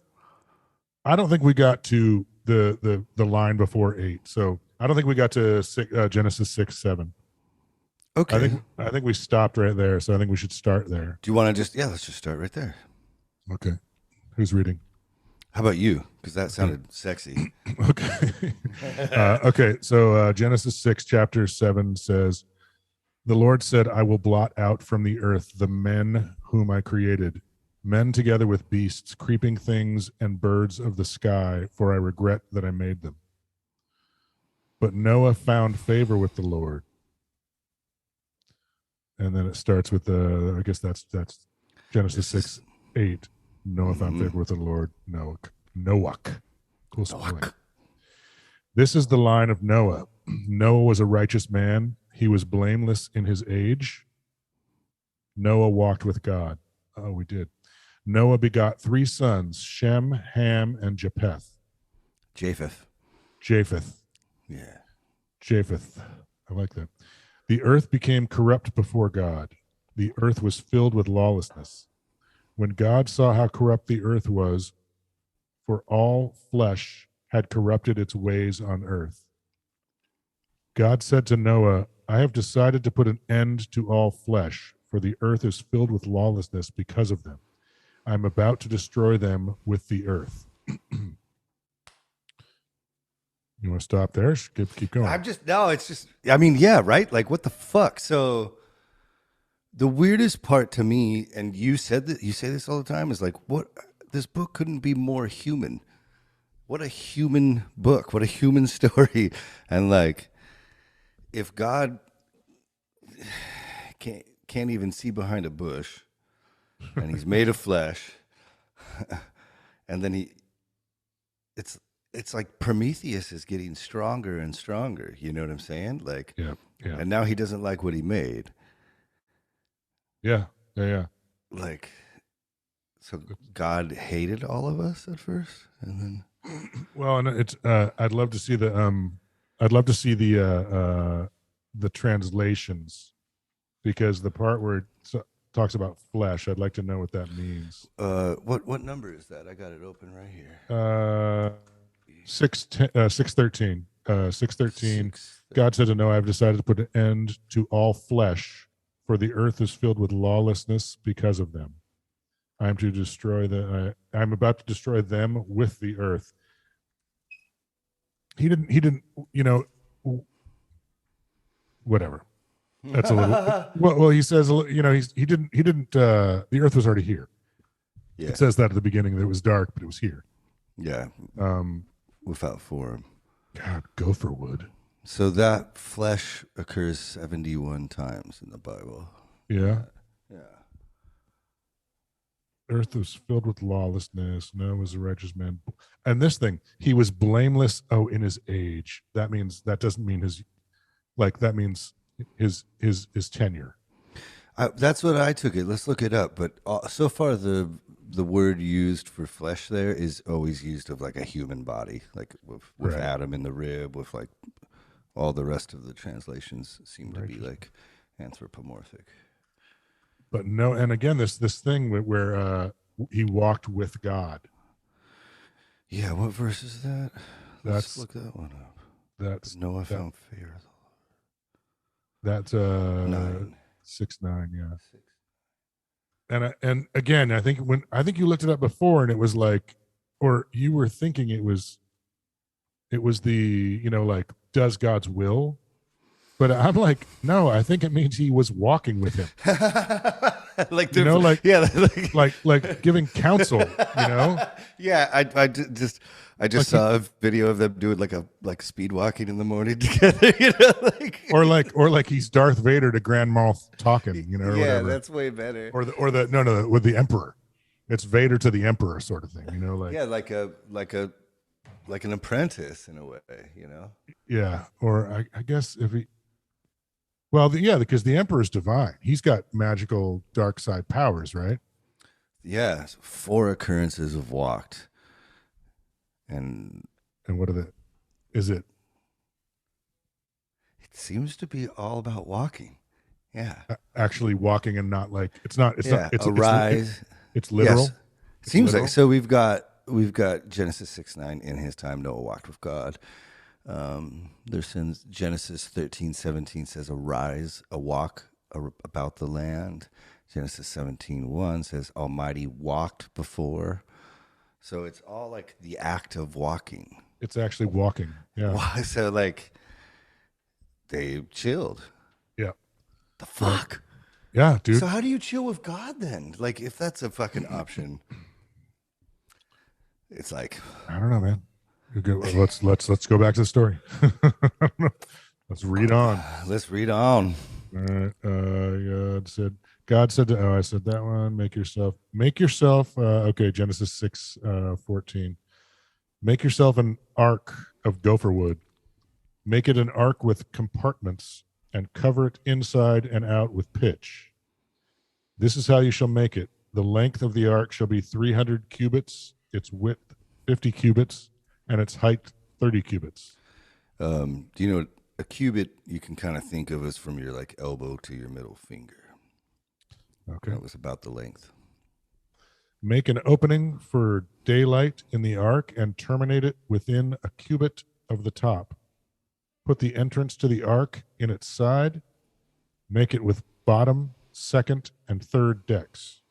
S2: I don't think we got to the line before 8. So I don't think we got to Genesis 6, 7.
S3: Okay.
S2: I think we stopped right there. So I think we should start there.
S3: Do you want to let's just start right there.
S2: Okay. Who's reading?
S3: How about you? Because that sounded sexy.
S2: Okay. Okay. So Genesis 6, chapter 7 says, "The Lord said, I will blot out from the earth the men whom I created, men together with beasts, creeping things, and birds of the sky, for I regret that I made them. But Noah found favor with the Lord." And then it starts with I guess that's Genesis 6, 8. Noah found favor with the Lord. Noah. Cool spelling. This is the line of Noah. Noah was a righteous man. He was blameless in his age. Noah walked with God. Oh, we did. Noah begot 3 sons, Shem, Ham, and Japheth.
S3: Japheth.
S2: Yeah. Japheth. I like that. The earth became corrupt before God. The earth was filled with lawlessness. When God saw how corrupt the earth was, for all flesh had corrupted its ways on earth, God said to Noah, I have decided to put an end to all flesh, for the earth is filled with lawlessness because of them. I am about to destroy them with the earth. You want to stop there? Keep going.
S3: Yeah, right? Like, what the fuck? So the weirdest part to me, and you said that, you say this all the time, is like, what? This book couldn't be more human. What a human book. What a human story. And like, if God can't even see behind a bush, and he's made of flesh, and then it's like Prometheus is getting stronger and stronger. You know what I'm saying? Like,
S2: yeah.
S3: And now he doesn't like what he made.
S2: Yeah.
S3: Like, so God hated all of us at first, and then.
S2: Well, and it's I'd love to see the translations, because the part where it talks about flesh, I'd like to know what that means.
S3: What number is that? I got it open right here.
S2: 6:13. 6:13. God said to Noah, I have decided to put an end to all flesh, for the earth is filled with lawlessness because of them. I'm about to destroy them with the earth. He didn't, whatever. That's a little, well, he says, he didn't, the earth was already here. Yeah. It says that at the beginning, that it was dark, but it was here.
S3: Yeah. Without form.
S2: God, gopher wood.
S3: So that flesh occurs 71 times in the Bible.
S2: Yeah.
S3: Yeah.
S2: Earth was filled with lawlessness. Noah was a righteous man. And this thing, he was blameless. Oh, in his age. That doesn't mean that means his tenure.
S3: That's what I took it. Let's look it up. But so far, the word used for flesh there is always used of like a human body, like with right. Adam in the rib, with like all the rest of the translations seem to be like anthropomorphic.
S2: But no, and again, this thing where he walked with God.
S3: Yeah, what verse is that? Let's look that one up.
S2: That's
S3: Noah found favor.
S2: That's 6:9, yeah. 6. And again, I think you looked it up before, and it was like, or you were thinking it was the like, does God's will? But I'm like, no, I think it means he was walking with him.
S3: Like,
S2: like giving counsel,
S3: Yeah, I just saw a video of them doing like speed walking in the morning together,
S2: or like he's Darth Vader to Grand Moff talking, or
S3: yeah,
S2: whatever.
S3: That's way better.
S2: Or no, with the Emperor, it's Vader to the Emperor sort of thing, like
S3: yeah, like an apprentice in a way,
S2: Yeah, or I guess if he. Well, because the Emperor's divine. He's got magical dark side powers, right?
S3: Yeah, 4 occurrences of walked. And
S2: what are the? Is it?
S3: seems to be all about walking. Yeah.
S2: Actually walking and not like it's not
S3: Yeah.
S2: it's
S3: Arise.
S2: it's literal.
S3: Yes. Seems
S2: literal?
S3: like so. We've got Genesis 6:9. In his time, Noah walked with God. There's since Genesis 13:17 says, "Arise, a walk about the land." Genesis 17:1 says, "Almighty walked before." So it's all like the act of walking.
S2: It's actually walking. Yeah.
S3: So like they chilled.
S2: Yeah.
S3: The fuck.
S2: Yeah, dude.
S3: So how do you chill with God then? Like if that's a fucking option, it's like
S2: I don't know, man. Let's go back to the story. Let's read on.
S3: let's read on.
S2: All right. God said to, oh, I said that one. Make yourself. Okay. Genesis 6:14. Make yourself an ark of gopher wood. Make it an ark with compartments and cover it inside and out with pitch. This is how you shall make it. The length of the ark shall be 300 cubits, its width 50 cubits, and its height 30 cubits.
S3: Do you know a cubit you can kind of think of as from your like elbow to your middle finger?
S2: Okay.
S3: That was about the length.
S2: Make an opening for daylight in the ark and terminate it within a cubit of the top. Put the entrance to the ark in its side. Make it with bottom, second, and third decks.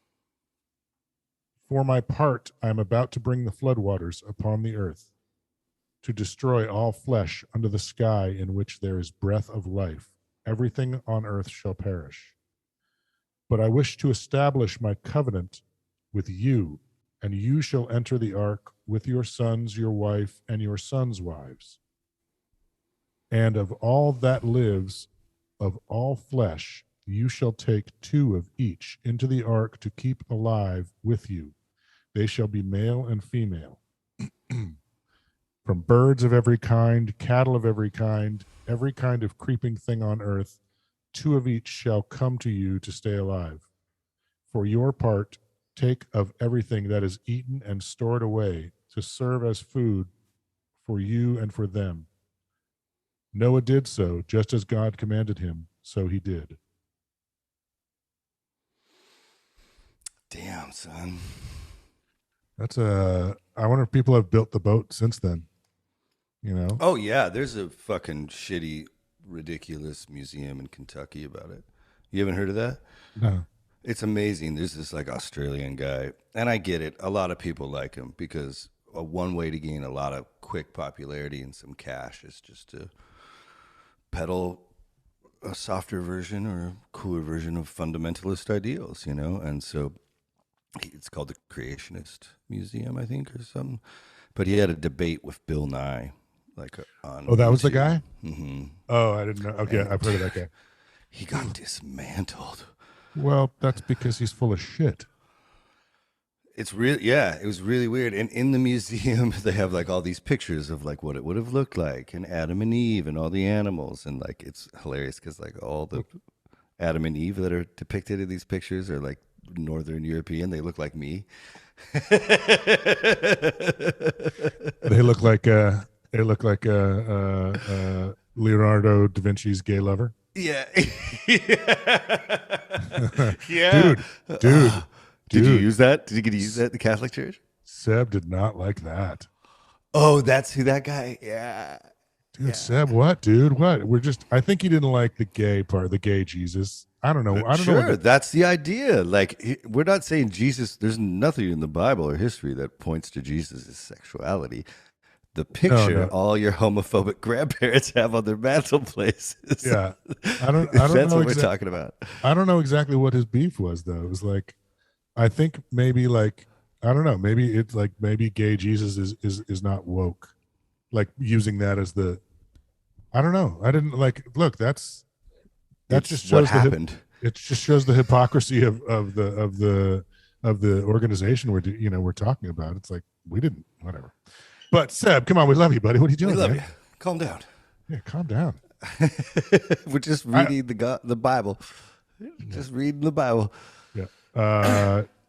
S2: For my part, I am about to bring the floodwaters upon the earth, to destroy all flesh under the sky in which there is breath of life. Everything on earth shall perish. But I wish to establish my covenant with you, and you shall enter the ark with your sons, your wife, and your sons' wives. And of all that lives, of all flesh, you shall take 2 of each into the ark to keep alive with you. They shall be male and female. From birds of every kind, cattle of every kind of creeping thing on earth, 2 of each shall come to you to stay alive. For your part, take of everything that is eaten and stored away to serve as food for you and for them. Noah did so, just as God commanded him, so he did.
S3: Damn, son.
S2: I wonder if people have built the boat since then. You know?
S3: Oh yeah, there's a fucking shitty, ridiculous museum in Kentucky about it. You haven't heard of that?
S2: No.
S3: It's amazing. There's this like Australian guy, and I get it. A lot of people like him because one way to gain a lot of quick popularity and some cash is just to peddle a softer version or a cooler version of fundamentalist ideals, you know? And so it's called the Creationist Museum, I think, or something. But he had a debate with Bill Nye, like on.
S2: Oh, that
S3: YouTube.
S2: was the guy?
S3: Mm-hmm.
S2: Oh, I didn't know. Okay, and I've heard of that guy.
S3: He got dismantled.
S2: Well, that's because he's full of shit.
S3: It's really, yeah, it was really weird. And in the museum, they have like all these pictures of like what it would have looked like, and Adam and Eve and all the animals. And like, it's hilarious because like all the Adam and Eve that are depicted in these pictures are like Northern European. They look like me.
S2: They look like Leonardo da Vinci's gay lover.
S3: Yeah. Yeah.
S2: Dude.
S3: Did you use that? Did you get to use that at the Catholic Church?
S2: Seb did not like that.
S3: Oh, that's who that guy. Yeah.
S2: Dude,
S3: Yeah.
S2: Seb, what, dude? What? I think he didn't like the gay part, the gay Jesus. I don't know. I don't know.
S3: Sure, that's the idea. Like, we're not saying Jesus, there's nothing in the Bible or history that points to Jesus' sexuality. The picture
S2: No.
S3: all your homophobic grandparents have on their mantelplaces.
S2: Yeah. I don't
S3: That's
S2: know
S3: what we're talking about.
S2: I don't know exactly what his beef was, though. It was like, I think maybe like, I don't know. Maybe it's like, maybe gay Jesus is not woke. Like using that as I don't know. I didn't like, look, that just shows
S3: what happened.
S2: It just shows the hypocrisy of the organization we're talking about. It's like, we didn't, whatever. But Seb, come on, we love you, buddy. What are you doing?
S3: We love
S2: man?
S3: you. Calm down.
S2: Yeah, calm down.
S3: We're just reading the Bible. Just reading the Bible.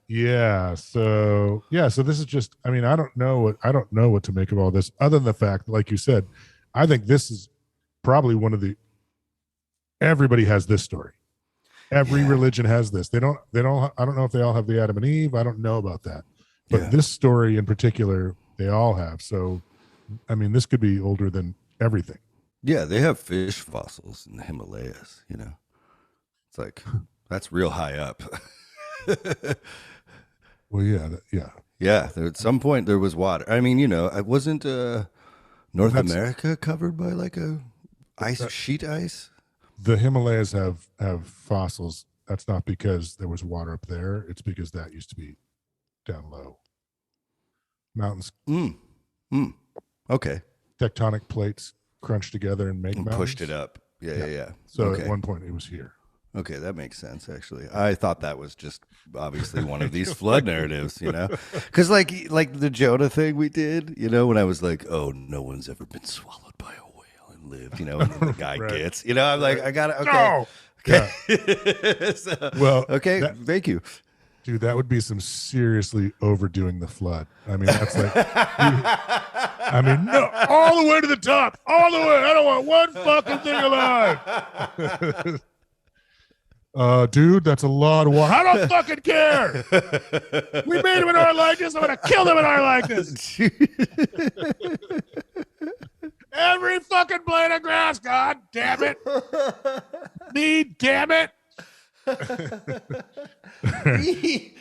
S2: Yeah. So this is just, I mean, I don't know what to make of all this, other than the fact, like you said, I think this is probably one of the everybody has this story. Every religion has this. They don't, I don't know if they all have the Adam and Eve. I don't know about that. But this story in particular, they all have. So, I mean, this could be older than everything.
S3: Yeah, they have fish fossils in the Himalayas, you know. It's like, that's real high up.
S2: Well, yeah.
S3: Yeah, at some point there was water. I mean, you know, it wasn't North America covered by like a sheet ice?
S2: The Himalayas have fossils. That's not because there was water up there. It's because that used to be down low. Mountains.
S3: Okay.
S2: Tectonic plates crunched together and make mountains.
S3: Pushed it up. Yeah.
S2: So at one point it was here.
S3: Okay, that makes sense, actually. I thought that was just obviously one of these flood narratives, you know? Because like the Jonah thing we did, you know, when I was like, oh, no one's ever been swallowed by a whale and lived, you know, and then the guy gets, you know, I'm like, I got it. Okay.
S2: No!
S3: Okay.
S2: Yeah.
S3: So,
S2: Well,
S3: okay, thank you.
S2: Dude, that would be some seriously overdoing the flood. I mean, that's like, I mean, no, all the way to the top, all the way. I don't want one fucking thing alive. Dude, that's a lot of water. I don't fucking care. We made him in our likeness. I'm gonna kill them in our likeness. Every fucking blade of grass. God damn it. Me, damn it.
S3: Me.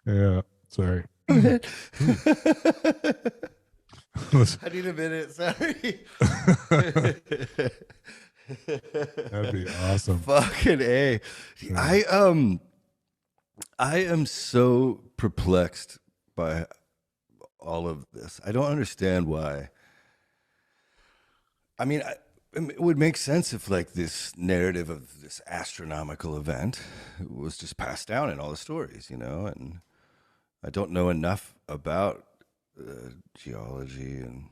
S2: Yeah, sorry.
S3: I need a minute. Sorry.
S2: That'd be awesome.
S3: Fucking A. I am so perplexed by all of this. I don't understand why. I mean, it would make sense if like this narrative of this astronomical event was just passed down in all the stories, you know, and I don't know enough about geology and,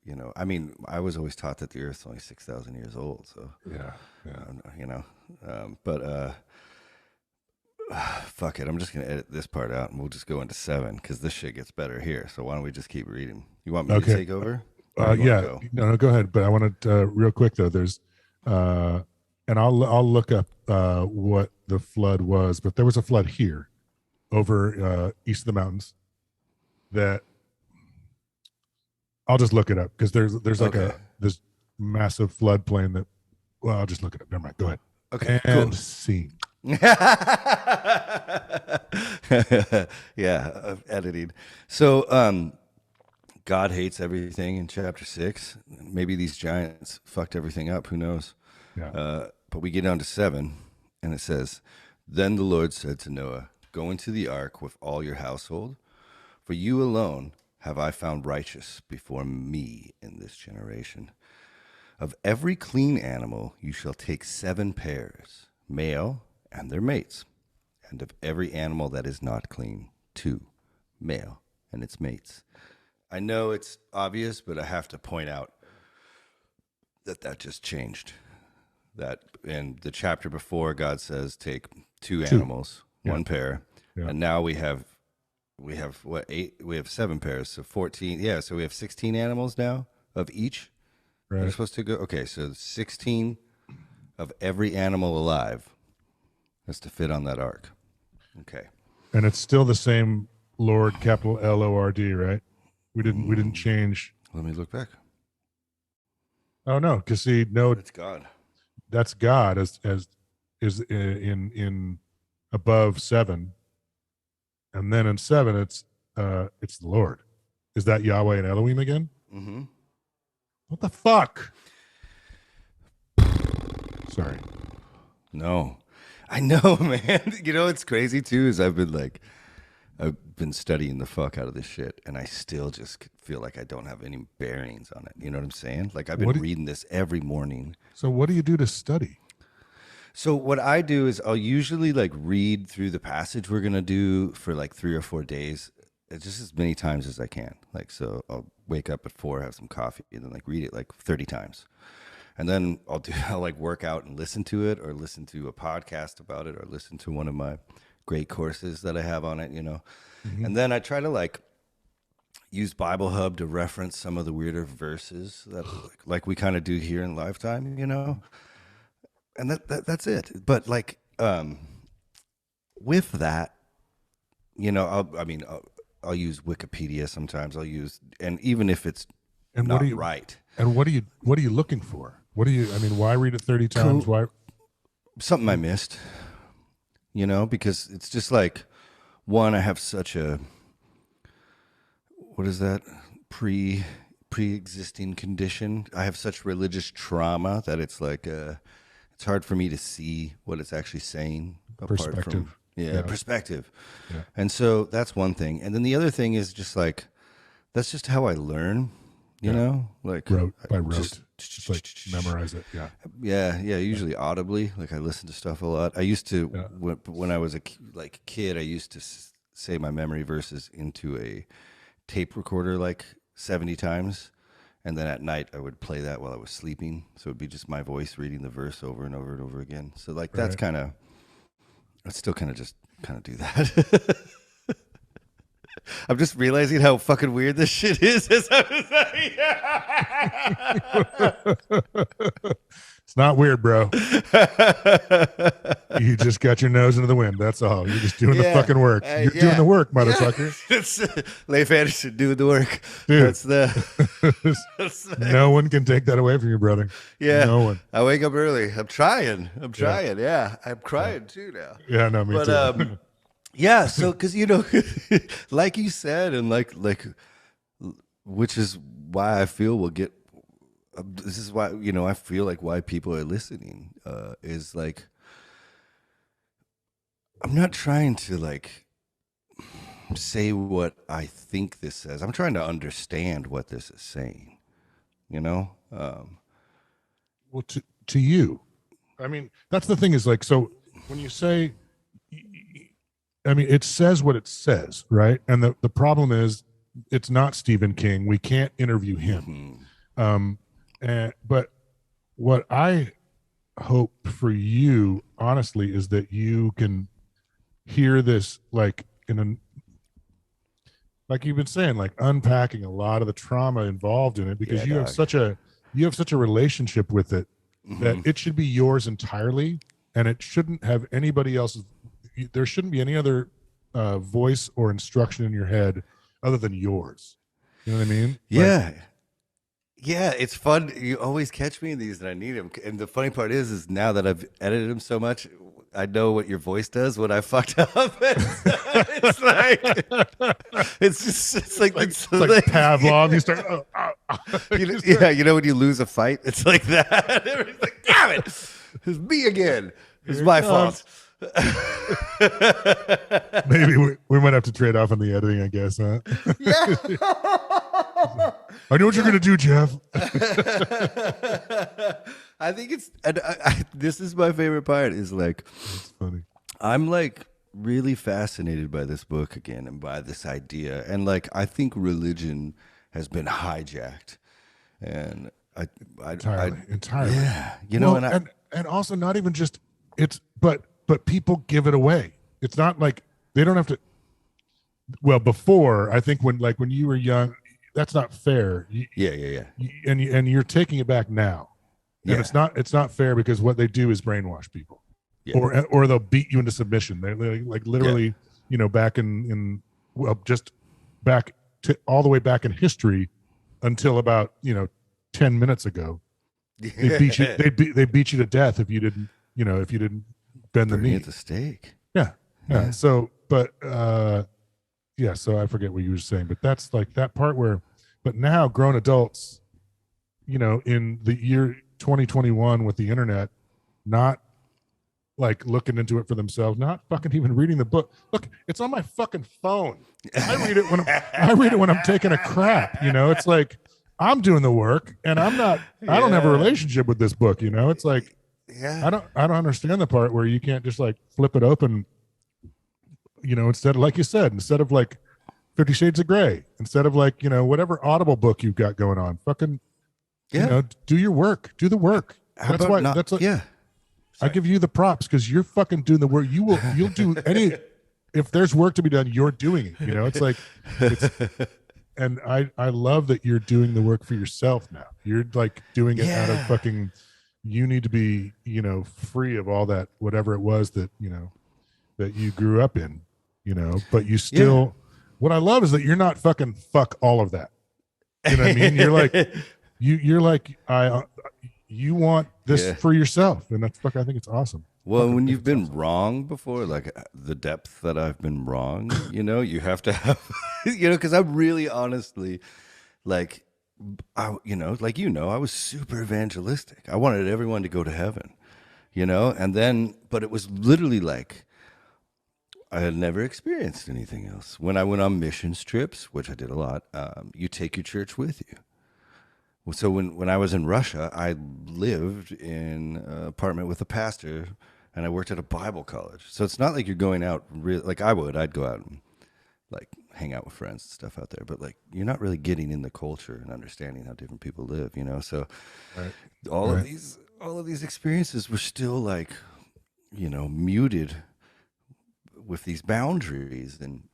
S3: you know, I mean, I was always taught that the Earth's only 6,000 years old, so
S2: Yeah.
S3: you know, but fuck it, I'm just gonna edit this part out and we'll just go into 7 because this shit gets better here. So why don't we just keep reading? You want me to take over?
S2: Yeah, no, go ahead. But I wanted real quick though. There's, and I'll look up what the flood was. But there was a flood here, over east of the mountains. That I'll just look it up because there's like this massive floodplain that. Well, I'll just look it up. Never mind. Go ahead.
S3: Okay.
S2: And
S3: Cool.
S2: scene.
S3: Yeah, editing. So, God hates everything in chapter 6. Maybe these giants fucked everything up. Who knows?
S2: Yeah.
S3: But we get down to 7, and it says, "Then the Lord said to Noah, 'Go into the ark with all your household, for you alone have I found righteous before me in this generation. Of every clean animal you shall take 7 pairs, male and their mates, and of every animal that is not clean, 2, male and its mates.'" I know it's obvious, but I have to point out that just changed. That in the chapter before, God says take 2 animals, 1 pair, and now we have what, 8? We have 7 pairs, so 14. Yeah, so we have 16 animals now of each.
S2: Right.
S3: They're supposed to go. Okay, so 16 of every animal alive has to fit on that ark. Okay,
S2: And it's still the same Lord, capital Lord, right? We didn't change.
S3: let me look back.
S2: Oh no, because see, no,
S3: It's God.
S2: that's God as is in above 7, and then in 7 it's the Lord. Is that Yahweh and Elohim again?
S3: Mm-hmm.
S2: What the fuck? Sorry.
S3: No, I know, man. You know what's crazy too is I've been studying the fuck out of this shit, and I still just feel like I don't have any bearings on it. You know what I'm saying? Like I've been reading this every morning.
S2: So what do you do to study?
S3: So what I do is I'll usually like read through the passage we're gonna do for like 3 or 4 days, just as many times as I can. Like, so I'll wake up at 4, have some coffee, and then like read it like 30 times. And then I'll like work out and listen to it, or listen to a podcast about it, or listen to one of my great courses that I have on it, you know. Mm-hmm. And then I try to like use Bible Hub to reference some of the weirder verses that like we kind of do here in Lifetime, you know, and that's it. But like with that, you know, I'll use Wikipedia sometimes. And even if it's
S2: And
S3: not
S2: what are you
S3: right,
S2: And what are you looking for? Why read it 30 times? Why?
S3: something I missed, you know, because it's just like, one, I have such a, what is that, pre-existing condition. I have such religious trauma that it's like it's hard for me to see what it's actually saying.
S2: Perspective.
S3: Perspective.
S2: Yeah.
S3: And so that's one thing. And then the other thing is just like, that's just how I learn, you know, like
S2: Rote. Just like memorize it. Yeah.
S3: Yeah, usually audibly. Like I listen to stuff a lot. I used to when I was a kid, I used to say my memory verses into a tape recorder like 70 times, and then at night I would play that while I was sleeping. So it'd be just my voice reading the verse over and over and over again. So like that's kind of, I still kind of do that. I'm just realizing how fucking weird this shit is. As I was saying.
S2: It's not weird, bro. You just got your nose into the wind. That's all. You're just doing the fucking work. You're doing the work, motherfucker.
S3: It's Leif Anderson doing the work.
S2: Dude.
S3: That's
S2: No one can take that away from you, brother.
S3: Yeah.
S2: No one.
S3: I wake up early. I'm trying. Yeah. I'm crying too now.
S2: Yeah, no, me too.
S3: Yeah, so because you know, like you said, and like, which is why I feel we'll get. This is why I feel like why people are listening is like, I'm not trying to like say what I think this says. I'm trying to understand what this is saying. You know.
S2: Well, to you, I mean, that's the thing is like, so when you say. I mean, it says what it says, right? And the problem is, it's not Stephen King. We can't interview him. But what I hope for you, honestly, is that you can hear this, like like you've been saying, like unpacking a lot of the trauma involved in it, because you have such a relationship with it that it should be yours entirely, and it shouldn't have anybody else's. There shouldn't be any other voice or instruction in your head other than yours. You know what I mean?
S3: Yeah. Yeah, it's fun. You always catch me in these, and I need them. And the funny part is now that I've edited them so much, I know what your voice does when I fucked up. It's like it's like
S2: Pavlov. You start.
S3: You know when you lose a fight, it's like that. Everybody's like, "Damn it, it's me again. It's my fault."
S2: Maybe we might have to trade off on the editing, I guess, huh?
S3: Yeah.
S2: I know what you're gonna do, Jeff.
S3: I think it's this is my favorite part is like,
S2: it's funny.
S3: I'm like really fascinated by this book again and by this idea, and like I think religion has been hijacked, and I entirely, yeah, you know,
S2: and also not even just but people give it away. It's not like they don't have to. Well, before, I think when you were young, that's not fair.
S3: Yeah.
S2: And you're taking it back now, and it's not fair because what they do is brainwash people, or they'll beat you into submission. They like literally, back in just back to all the way back in history until about 10 minutes ago. They beat you. They beat you to death if you didn't bend the knee
S3: at the stake.
S2: Yeah. So, but so I forget what you were saying, but that's like that part where, but now grown adults, in the year 2021 with the internet, not like looking into it for themselves, not fucking even reading the book. Look, it's on my fucking phone. I read it when I'm taking a crap. It's like I'm doing the work, and I don't have a relationship with this book. It's like. Yeah. I don't understand the part where you can't just like flip it open, instead of, like you said, instead of like 50 Shades of Grey, instead of like, whatever Audible book you've got going on, fucking, do your work, do the work. That's why I give you the props because you're fucking doing the work. You'll do any, if there's work to be done, you're doing it. It's like, and I love that you're doing the work for yourself now. You're like doing it out of
S3: Yeah.
S2: fucking, you need to be, free of all that, whatever it was that, that you grew up in, but you still, what I love is that you're not fucking fuck all of that. You know what I mean? You're like, you're like, you want this
S3: Yeah.
S2: for yourself. And that's fuck, I think it's awesome.
S3: Well,
S2: Fucking
S3: when
S2: think
S3: you've
S2: it's
S3: been
S2: awesome.
S3: wrong before, like the depth that I've been wrong, you have to have, because I'm really honestly, like, like, I was super evangelistic. I wanted everyone to go to heaven, and then, but it was literally like, I had never experienced anything else. When I went on missions trips, which I did a lot, you take your church with you. So when I was in Russia, I lived in an apartment with a pastor, and I worked at a Bible college. So it's not like you're going out like I'd go out and like hang out with friends and stuff out there, but like you're not really getting in the culture and understanding how different people live, So
S2: Right.
S3: all
S2: Right.
S3: of these experiences were still like, muted with these boundaries. And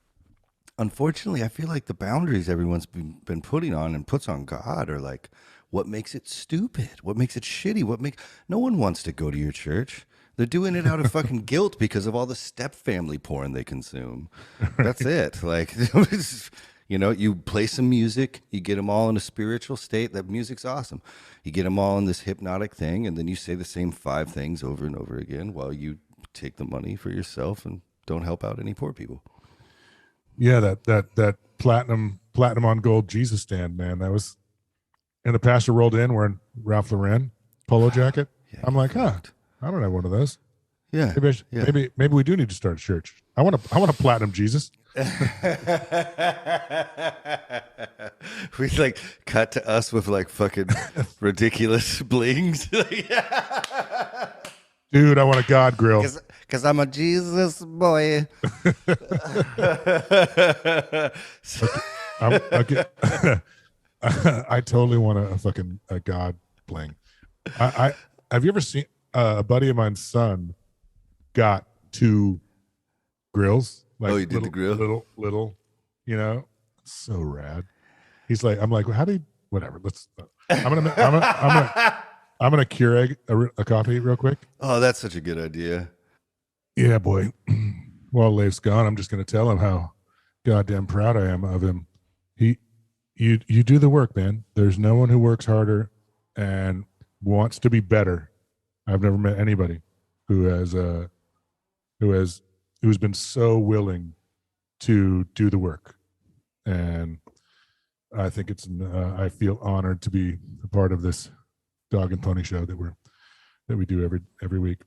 S3: unfortunately, I feel like the boundaries everyone's been putting on and puts on God are like what makes it stupid, what makes it shitty, no one wants to go to your church. They're doing it out of fucking guilt because of all the step family porn they consume. That's it. Like, you play some music, you get them all in a spiritual state. That music's awesome. You get them all in this hypnotic thing, and then you say the same 5 things over and over again while you take the money for yourself and don't help out any poor people.
S2: Yeah, that platinum on gold Jesus stand, man. That was, and the pastor rolled in wearing Ralph Lauren polo jacket.
S3: Yeah,
S2: I'm like, I don't have one of those.
S3: Yeah.
S2: Maybe we do need to start a church. I want a platinum Jesus.
S3: We like cut to us with like fucking ridiculous blings.
S2: Dude, I want a God grill.
S3: Because I'm a Jesus boy.
S2: I totally want a God bling. I have you ever seen a buddy of mine's son got 2 grills? Like,
S3: he did the grill?
S2: Little, so rad. He's like, I'm like, well, how do you, whatever. I'm gonna Keurig a coffee real quick.
S3: Oh, that's such a good idea.
S2: Yeah, boy. While Leif's gone, I'm just gonna tell him how goddamn proud I am of him. You do the work, man. There's no one who works harder and wants to be better. I've never met anybody who's been so willing to do the work, and I think I feel honored to be a part of this Dog and Pony show that we do every week.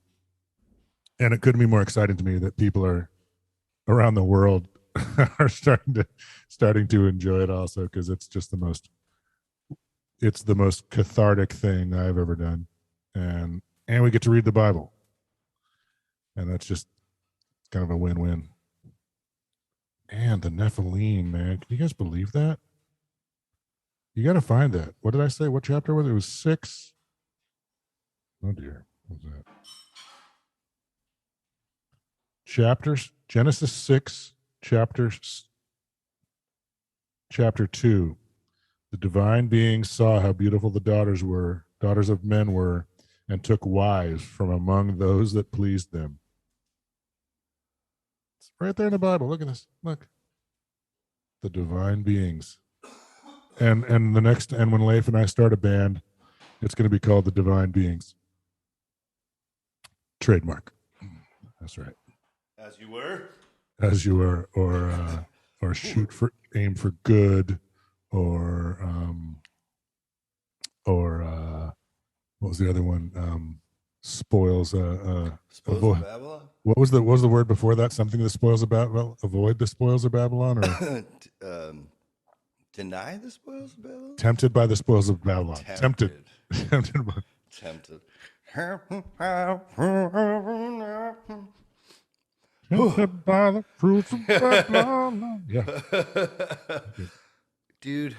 S2: And it couldn't be more exciting to me that people are around the world are starting to enjoy it also, because it's the most cathartic thing I've ever done, and we get to read the Bible, and that's just kind of a win-win. And the Nephilim, man, can you guys believe that? You got to find that. What did I say? What chapter was it? It was 6. Oh dear, what was that? Chapters, Genesis 6, chapter 2. The divine beings saw how beautiful the daughters of men were, and took wives from among those that pleased them. It's right there in the Bible. Look at this. Look. The divine beings. And when Leif and I start a band, it's going to be called the Divine Beings. Trademark. That's right.
S3: As you were,
S2: or aim for good, or what was the other one? Spoils.
S3: Spoils of Babylon.
S2: What was the word before that? Something that spoils of Babylon. Avoid the spoils of Babylon, or
S3: deny the spoils of Babylon.
S2: Tempted by the spoils of Babylon. Tempted.
S3: Tempted.
S2: Tempted by the fruits of Babylon. Yeah.
S3: Dude.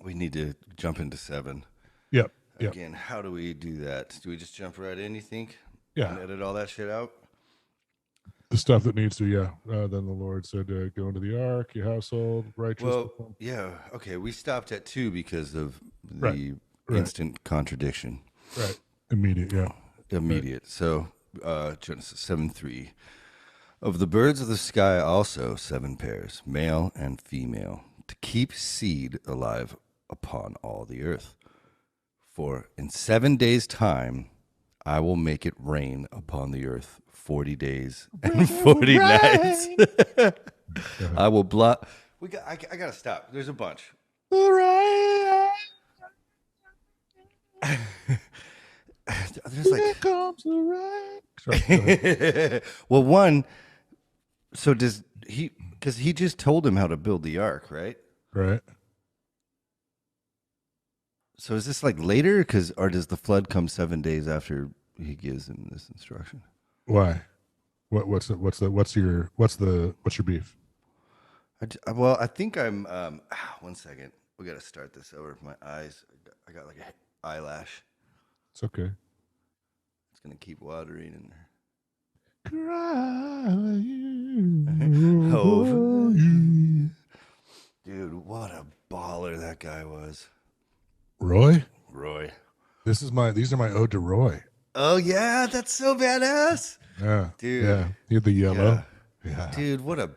S3: We need to jump into 7.
S2: Yep.
S3: Again, how do we do that? Do we just jump right in, you think?
S2: Yeah.
S3: And edit all that shit out?
S2: the stuff that needs to, yeah. Then the Lord said, "Go into the ark, your household, righteous."
S3: Well, yeah. Okay, we stopped at 2 because of
S2: Right,
S3: the
S2: right.
S3: instant contradiction.
S2: Right, immediate, yeah.
S3: Immediate. So Genesis 7:3. Of the birds of the sky also 7 pairs, male and female, to keep seed alive upon all the earth. For in 7 days' time I will make it rain upon the earth 40 days and 40 nights. I will blot. I gotta stop. There's a bunch. There's like
S2: comes the rain. Sorry, go ahead.
S3: well, one. So does he? Because he just told him how to build the ark, right?
S2: Right.
S3: So is this like later? Or does the flood come 7 days after he gives him this instruction?
S2: Why? What's your beef?
S3: I think I'm. 1 second. We got to start this over. My eyes. I got like an eyelash.
S2: It's okay.
S3: It's gonna keep watering in there.
S2: Oh, you.
S3: Dude, what a baller that guy was.
S2: Roy?
S3: These
S2: are my ode to Roy.
S3: Oh yeah, that's so badass.
S2: Yeah.
S3: Dude.
S2: Yeah. He had the yellow. Yeah.
S3: Dude, what a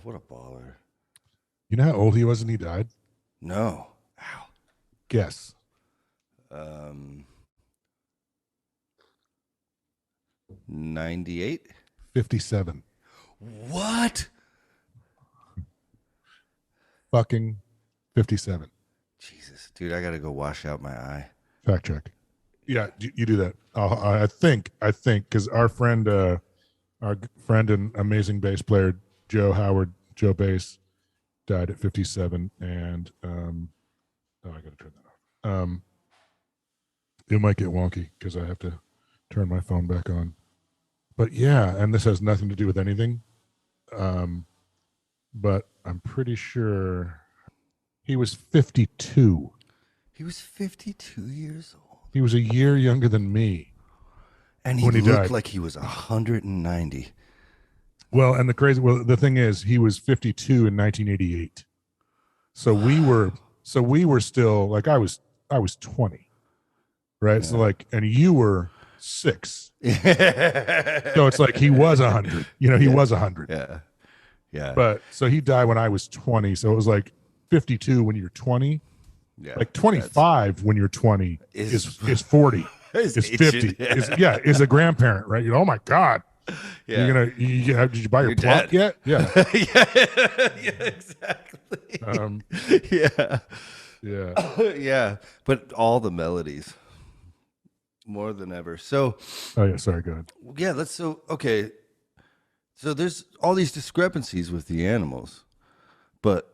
S3: what a baller.
S2: You know how old he was when he died?
S3: No. Ow.
S2: Guess.
S3: 98.
S2: 57.
S3: What?
S2: Fucking 57.
S3: Jesus, dude, I gotta go wash out my eye.
S2: Fact check. Yeah, you do that. I think, because our friend and amazing bass player Joe Howard, Joe Bass, died at 57, and I gotta turn that off. It might get wonky because I have to turn my phone back on. But yeah, and this has nothing to do with anything. But I'm pretty sure he was 52.
S3: He was 52 years old.
S2: He was a year younger than me.
S3: And he
S2: when he
S3: looked
S2: died.
S3: like he was 190.
S2: Well, and the thing is, he was 52 in 1988. So we were still like, I was 20, right? Yeah. So like, and you were 6. So it's like he was 100. He was 100.
S3: Yeah, yeah.
S2: But so he died when I was 20. So it was like 52 when you're 20. Yeah, like 25 when you're 20 is 40. Is 50.
S3: Yeah.
S2: Is a grandparent, right? Oh my God.
S3: Yeah.
S2: Did you buy your plot yet? Yeah.
S3: Yeah, exactly. Yeah. But all the melodies, more than ever. So.
S2: Oh yeah. Sorry. Go ahead.
S3: Yeah. Okay. So there's all these discrepancies with the animals, but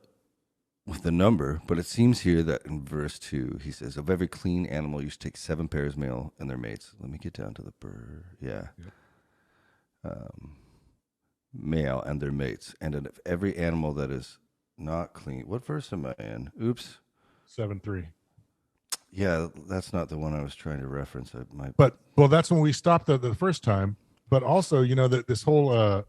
S3: with the number. But it seems here that in verse 2, he says, "Of every clean animal, you should take 7 pairs male and their mates." Let me get down to the bird. Yeah. Yep. Male and their mates, and of every animal that is not clean. What verse am I in? Oops.
S2: 7:3.
S3: Yeah, that's not the one I was trying to reference.
S2: Well, that's when we stopped the first time. But also, this whole.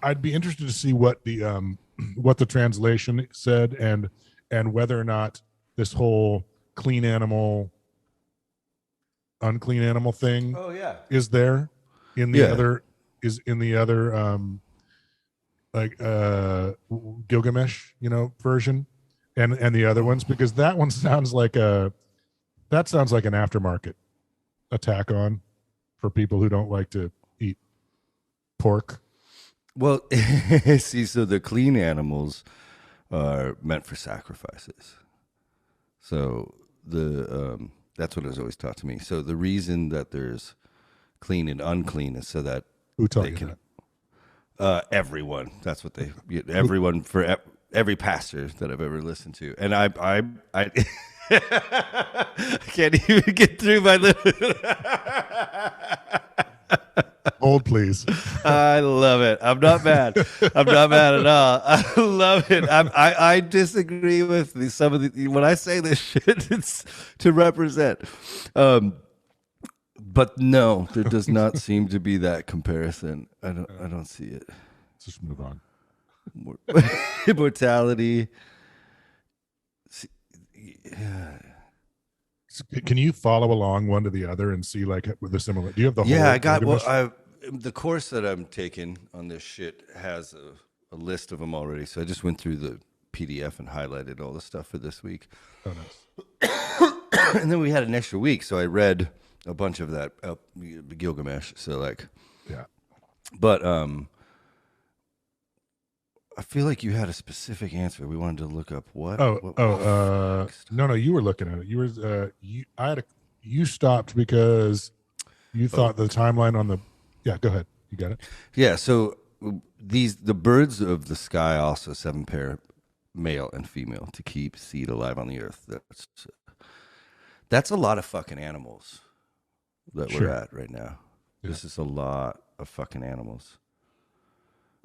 S2: I'd be interested to see what the translation said, and whether or not this whole clean animal, unclean animal thing.
S3: Oh yeah.
S2: Is there in the other? Is in the other Gilgamesh, version, and the other ones, because that one sounds like an aftermarket attack on for people who don't like to eat pork.
S3: Well, see, so the clean animals are meant for sacrifices. So that's what was always taught to me. So the reason that there's clean and unclean is so that
S2: who taught you
S3: that? Everyone. That's what everyone, for every pastor that I've ever listened to. And I can't even get through my little.
S2: Hold, please.
S3: I love it. I'm not mad. I'm not mad at all. I love it. I disagree with some of the, when I say this shit, it's to represent. But But no, there does not seem to be that comparison. I don't see it.
S2: Let's just move on.
S3: Immortality.
S2: Can you follow along one to the other and see like with the similar? Do you have the whole?
S3: Yeah, I got. Well, the course that I'm taking on this shit has a list of them already. So I just went through the PDF and highlighted all the stuff for this week.
S2: Oh, nice.
S3: And then we had an extra week, so I read a bunch of that Gilgamesh. So like,
S2: yeah.
S3: But I feel like you had a specific answer. We wanted to look up what.
S2: No, you were looking at it. You were you stopped because you thought the timeline on the. Yeah, go ahead. You got it.
S3: Yeah. So the birds of the sky also 7 pair, male and female, to keep seed alive on the earth. That's a lot of fucking animals that we're at right now. Yeah. This is a lot of fucking animals.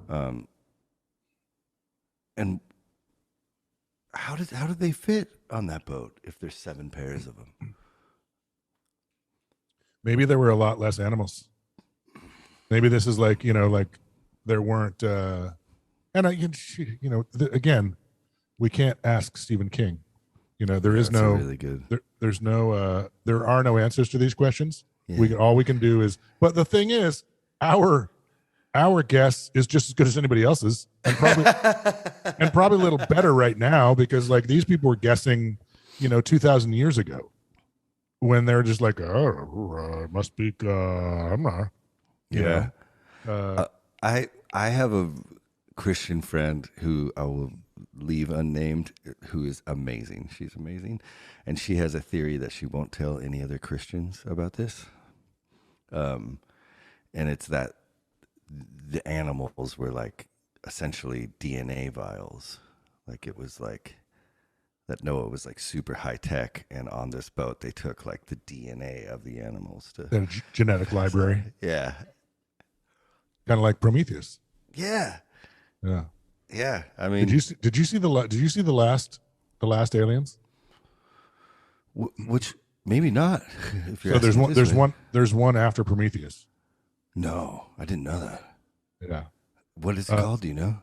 S3: And how did they fit on that boat if there's 7 pairs of them?
S2: Maybe there were a lot less animals. Maybe this is like, like there weren't, again, we can't ask Stephen King. There is no
S3: really good.
S2: There's no there are no answers to these questions.
S3: Yeah.
S2: All we can do is, but the thing is, our guess is just as good as anybody else's, and probably a little better right now, because like these people were guessing, 2,000 years ago, when they're just like, it must be I'm not.
S3: Yeah. I have a Christian friend who I will leave unnamed, who is amazing. She's amazing, and she has a theory that she won't tell any other Christians about this. And it's that the animals were like essentially DNA vials. Like it was like that Noah was like super high tech, and on this boat they took like the DNA of the animals to
S2: their genetic library.
S3: Yeah.
S2: Kind of like Prometheus.
S3: Yeah.
S2: Yeah.
S3: Yeah. I mean,
S2: did you see the last Aliens?
S3: Which maybe not. If you're
S2: so there's one after Prometheus.
S3: No, I didn't know that.
S2: Yeah.
S3: What is it called? Do you know?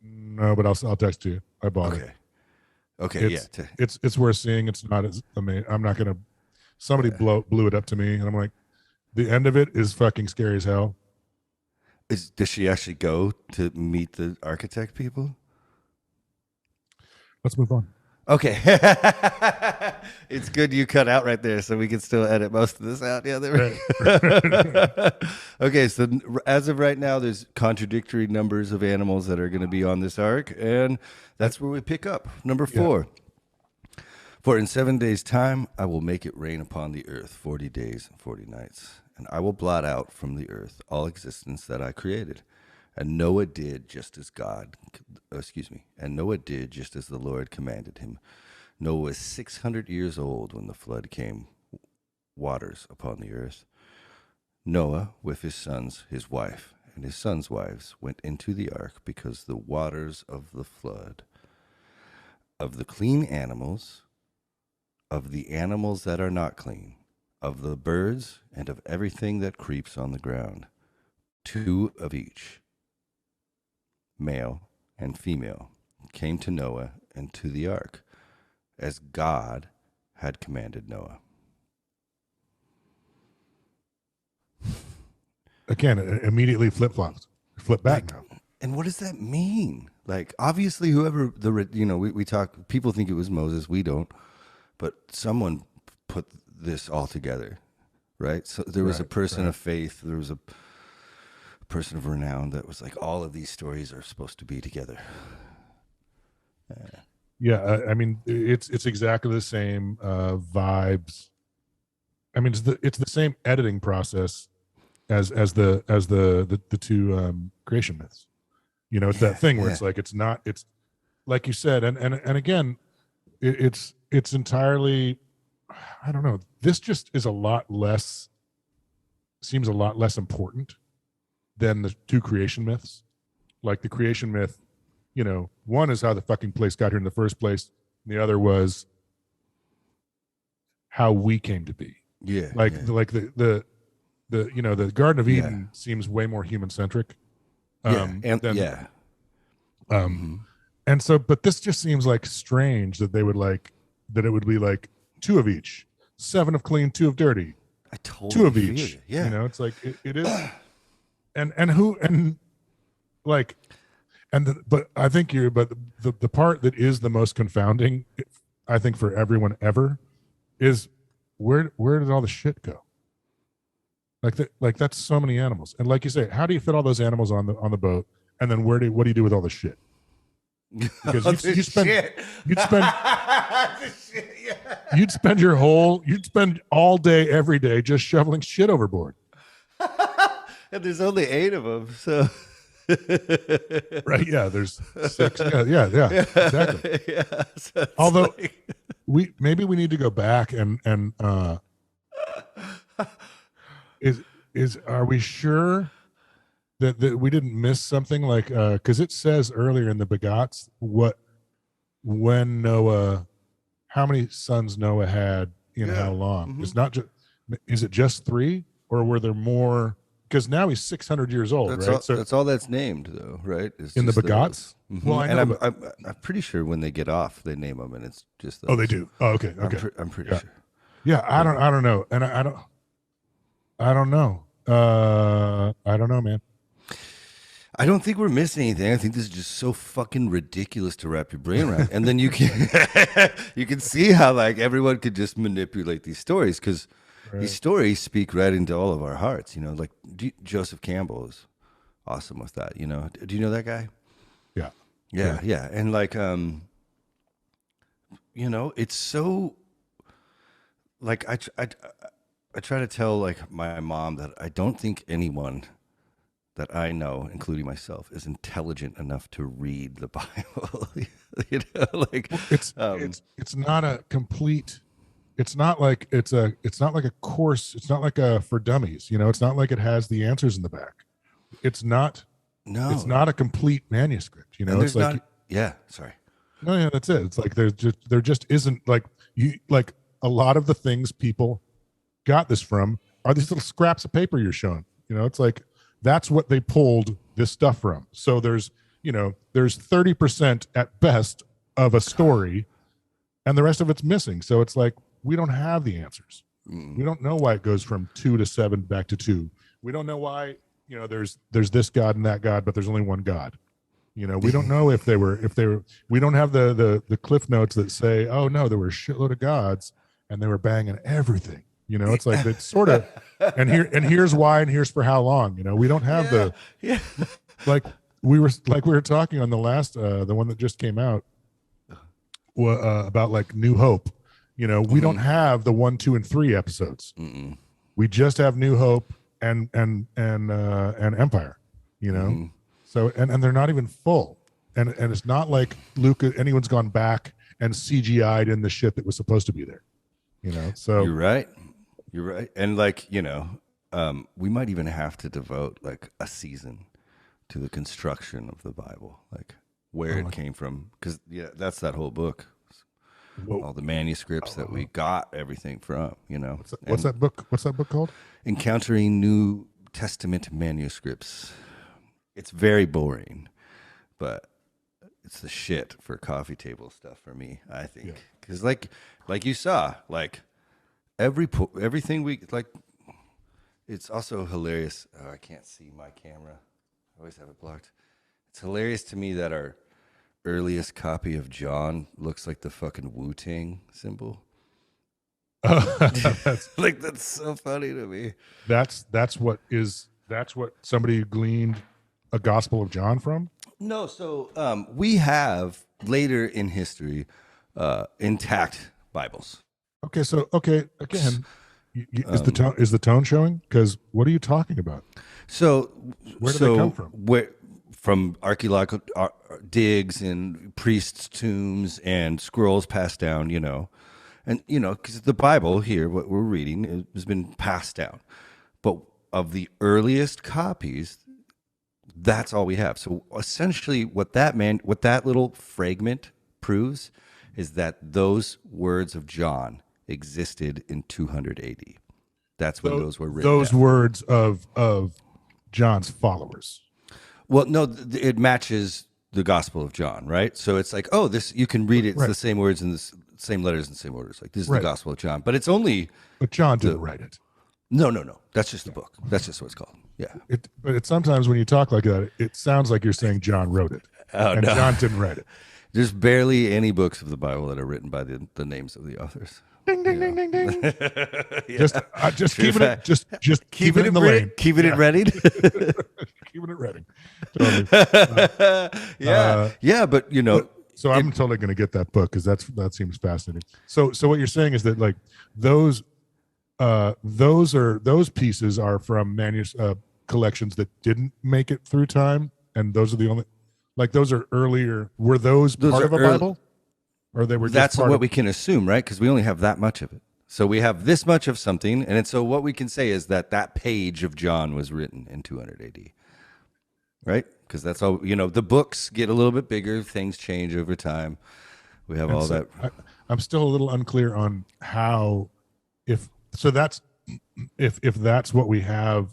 S2: No, but I'll text you. I bought it.
S3: Okay.
S2: It's worth seeing. It's not as amazing. I'm not gonna. Somebody blew it up to me, and I'm like, the end of it is fucking scary as hell.
S3: Does she actually go to meet the architect people?
S2: Let's move on.
S3: Okay. It's good you cut out right there, so we can still edit most of this out. Yeah, there we go. Okay, so as of right now, there's contradictory numbers of animals that are going to be on this ark, and that's where we pick up. Number 4. Yeah. For in 7 days' time, I will make it rain upon the earth 40 days and 40 nights, and I will blot out from the earth all existence that I created. And Noah did just as Noah did just as the Lord commanded him. Noah was 600 years old when the flood came waters upon the earth. Noah, with his sons, his wife, and his sons' wives, went into the ark because the waters of the flood, of the clean animals, of the animals that are not clean, of the birds, and of everything that creeps on the ground, 2 of each, male and female, came to Noah and to the ark, as God had commanded Noah.
S2: Again, it immediately flip back now.
S3: And what does that mean? Like, obviously, whoever we talk, people think it was Moses. We don't, but someone put this all together, right? So there was a person of faith. There was a person of renown that was like, all of these stories are supposed to be together.
S2: Yeah, I mean, it's exactly the same vibes. I mean, it's the same editing process as the 2 creation myths. It's that thing where it's like it's like you said, and again, it's entirely, I don't know. This just is seems a lot less important than the 2 creation myths. Like the creation myth, one is how the fucking place got here in the first place, and the other was how we came to be.
S3: Yeah.
S2: Like
S3: yeah.
S2: the the Garden of Eden seems way more human centric.
S3: Yeah.
S2: And so, but this just seems like strange that they would like that it would be like two of each, 7 of clean, 2 of dirty,
S3: I totally
S2: 2 of
S3: feel
S2: each.
S3: you. Yeah.
S2: You know, it's like it is, and like, but I think but the part that is the most confounding, I think for everyone ever, is where did all the shit go? Like that's so many animals, and like you say, how do you fit all those animals on the boat, and then what do you do with all the shit? Because you'd spend all day every day just shoveling shit overboard.
S3: And there's only 8 of them, so
S2: Right? Yeah, there's 6. Yeah, exactly.
S3: yeah. So
S2: Although we need to go back and are we sure that we didn't miss something, like because it says earlier in the Begots when Noah, how many sons Noah had in how long? It's not just, is it just 3, or were there more? Because now he's 600 years old,
S3: that's
S2: right?
S3: all,
S2: so
S3: that's all that's named, though, right? It's
S2: in the
S3: just
S2: Begots.
S3: those.
S2: Well, I know,
S3: and
S2: but-
S3: I'm pretty sure when they get off, they name them, and it's just those.
S2: Oh, they do. Oh, okay.
S3: I'm pretty
S2: Yeah.
S3: sure.
S2: Yeah, I don't know, and I don't know. I don't know, man.
S3: I don't think we're missing anything. I think this is just so fucking ridiculous to wrap your brain around. And then you can you can see how like everyone could just manipulate these stories, because these stories speak right into all of our hearts. You know, like Joseph Campbell is awesome with that. You know, do you know that guy?
S2: Yeah.
S3: Yeah. And like, you know, it's so like I try to tell like my mom that I don't think anyone that I know, including myself, is intelligent enough to read the Bible. You know, like
S2: It's not a complete. It's not like it's not like a course. It's not like a for dummies. You know, it's not like it has the answers in the back. It's not.
S3: no,
S2: It's not a complete manuscript. You know,
S3: And
S2: it's
S3: there's
S2: like
S3: not. Yeah, sorry.
S2: no, yeah, that's it. It's like there just isn't like you like a lot of the things people got this from are these little scraps of paper you're showing. You know, it's like that's what they pulled this stuff from. So there's 30% at best of a story, and the rest of it's missing. So it's like we don't have the answers. We don't know why it goes from 2 to 7 back to 2. We don't know why there's this God and that God, but there's only one God. You know, we don't know if they were. We don't have the cliff notes that say, oh no, there were a shitload of gods and they were banging everything. You know, it's like it's sort of, and here's why, and here's for how long. You know, we don't have like we were talking on the last the one that just came out about like New Hope. You know, we don't have the 1, 2, and 3 episodes. We just have New Hope and Empire. You know, so and they're not even full, and it's not like anyone's gone back and CGI'd in the shit that was supposed to be there. You know, so
S3: You're right. And like, we might even have to devote like a season to the construction of the Bible, like where it came from. Because that's that whole book. All the manuscripts that we got everything from,
S2: What's that book? What's that book called?
S3: Encountering New Testament Manuscripts. It's very boring, but it's the shit for coffee table stuff for me, I think. Because like you saw, like everything we like, it's also hilarious. Oh, I can't see my camera. I always have it blocked. It's hilarious to me that our earliest copy of John looks like the fucking Wu-Tang symbol. Like that's so funny to me.
S2: That's what somebody gleaned a Gospel of John from.
S3: No, so we have later in history intact Bibles.
S2: Okay, so again, is the tone showing? Because what are you talking about?
S3: So
S2: Where do they come from?
S3: From archaeological digs and priests' tombs and scrolls passed down, and because the Bible here, what we're reading, has been passed down, but of the earliest copies, that's all we have. So essentially, what that little fragment proves is that those words of John existed in 200 AD. That's when those were written.
S2: Those
S3: down.
S2: words of John's followers.
S3: Well, no, it matches the Gospel of John, right? So it's like, oh, this you can read it. It's the same words and the same letters and same orders. Like this is the Gospel of John, but it's only.
S2: But John didn't write it.
S3: No. That's just the book. That's just what it's called. Yeah.
S2: But it's sometimes when you talk like that, it sounds like you're saying John wrote it.
S3: Oh,
S2: and
S3: no.
S2: John didn't write it.
S3: There's barely any books of the Bible that are written by the names of the authors.
S2: Ding ding ding ding ding.
S3: Yeah.
S2: Just
S3: True
S2: keeping
S3: fact.
S2: it just keep it in the lane.
S3: Keeping it ready.
S2: Keeping it ready. Totally.
S3: Yeah, but you know,
S2: So I'm totally going to get that book because that seems fascinating. So what you're saying is that like those pieces are from collections that didn't make it through time, and those are the only like those are earlier. Were those part of a Bible, or they were? Just
S3: that's
S2: part
S3: what
S2: of,
S3: we can assume, right? Because we only have that much of it. So we have this much of something, and so what we can say is that page of John was written in 200 AD, right? Because that's all, you know, the books get a little bit bigger, things change over time. We have all that.
S2: I'm still a little unclear on how, if that's what we have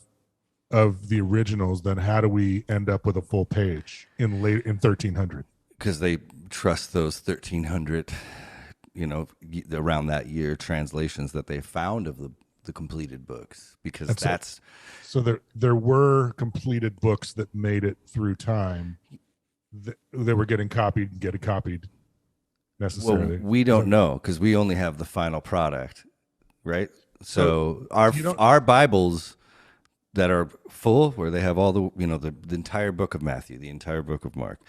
S2: of the originals, then how do we end up with a full page in 1300?
S3: Because they trust those 1300, you know, around that year translations that they found of the completed books, because that's
S2: so there were completed books that made it through time that were getting copied necessarily.
S3: Well, we don't know because we only have the final product, right? So our Bibles that are full, where they have all the, you know, the entire book of Matthew, the entire book of Mark,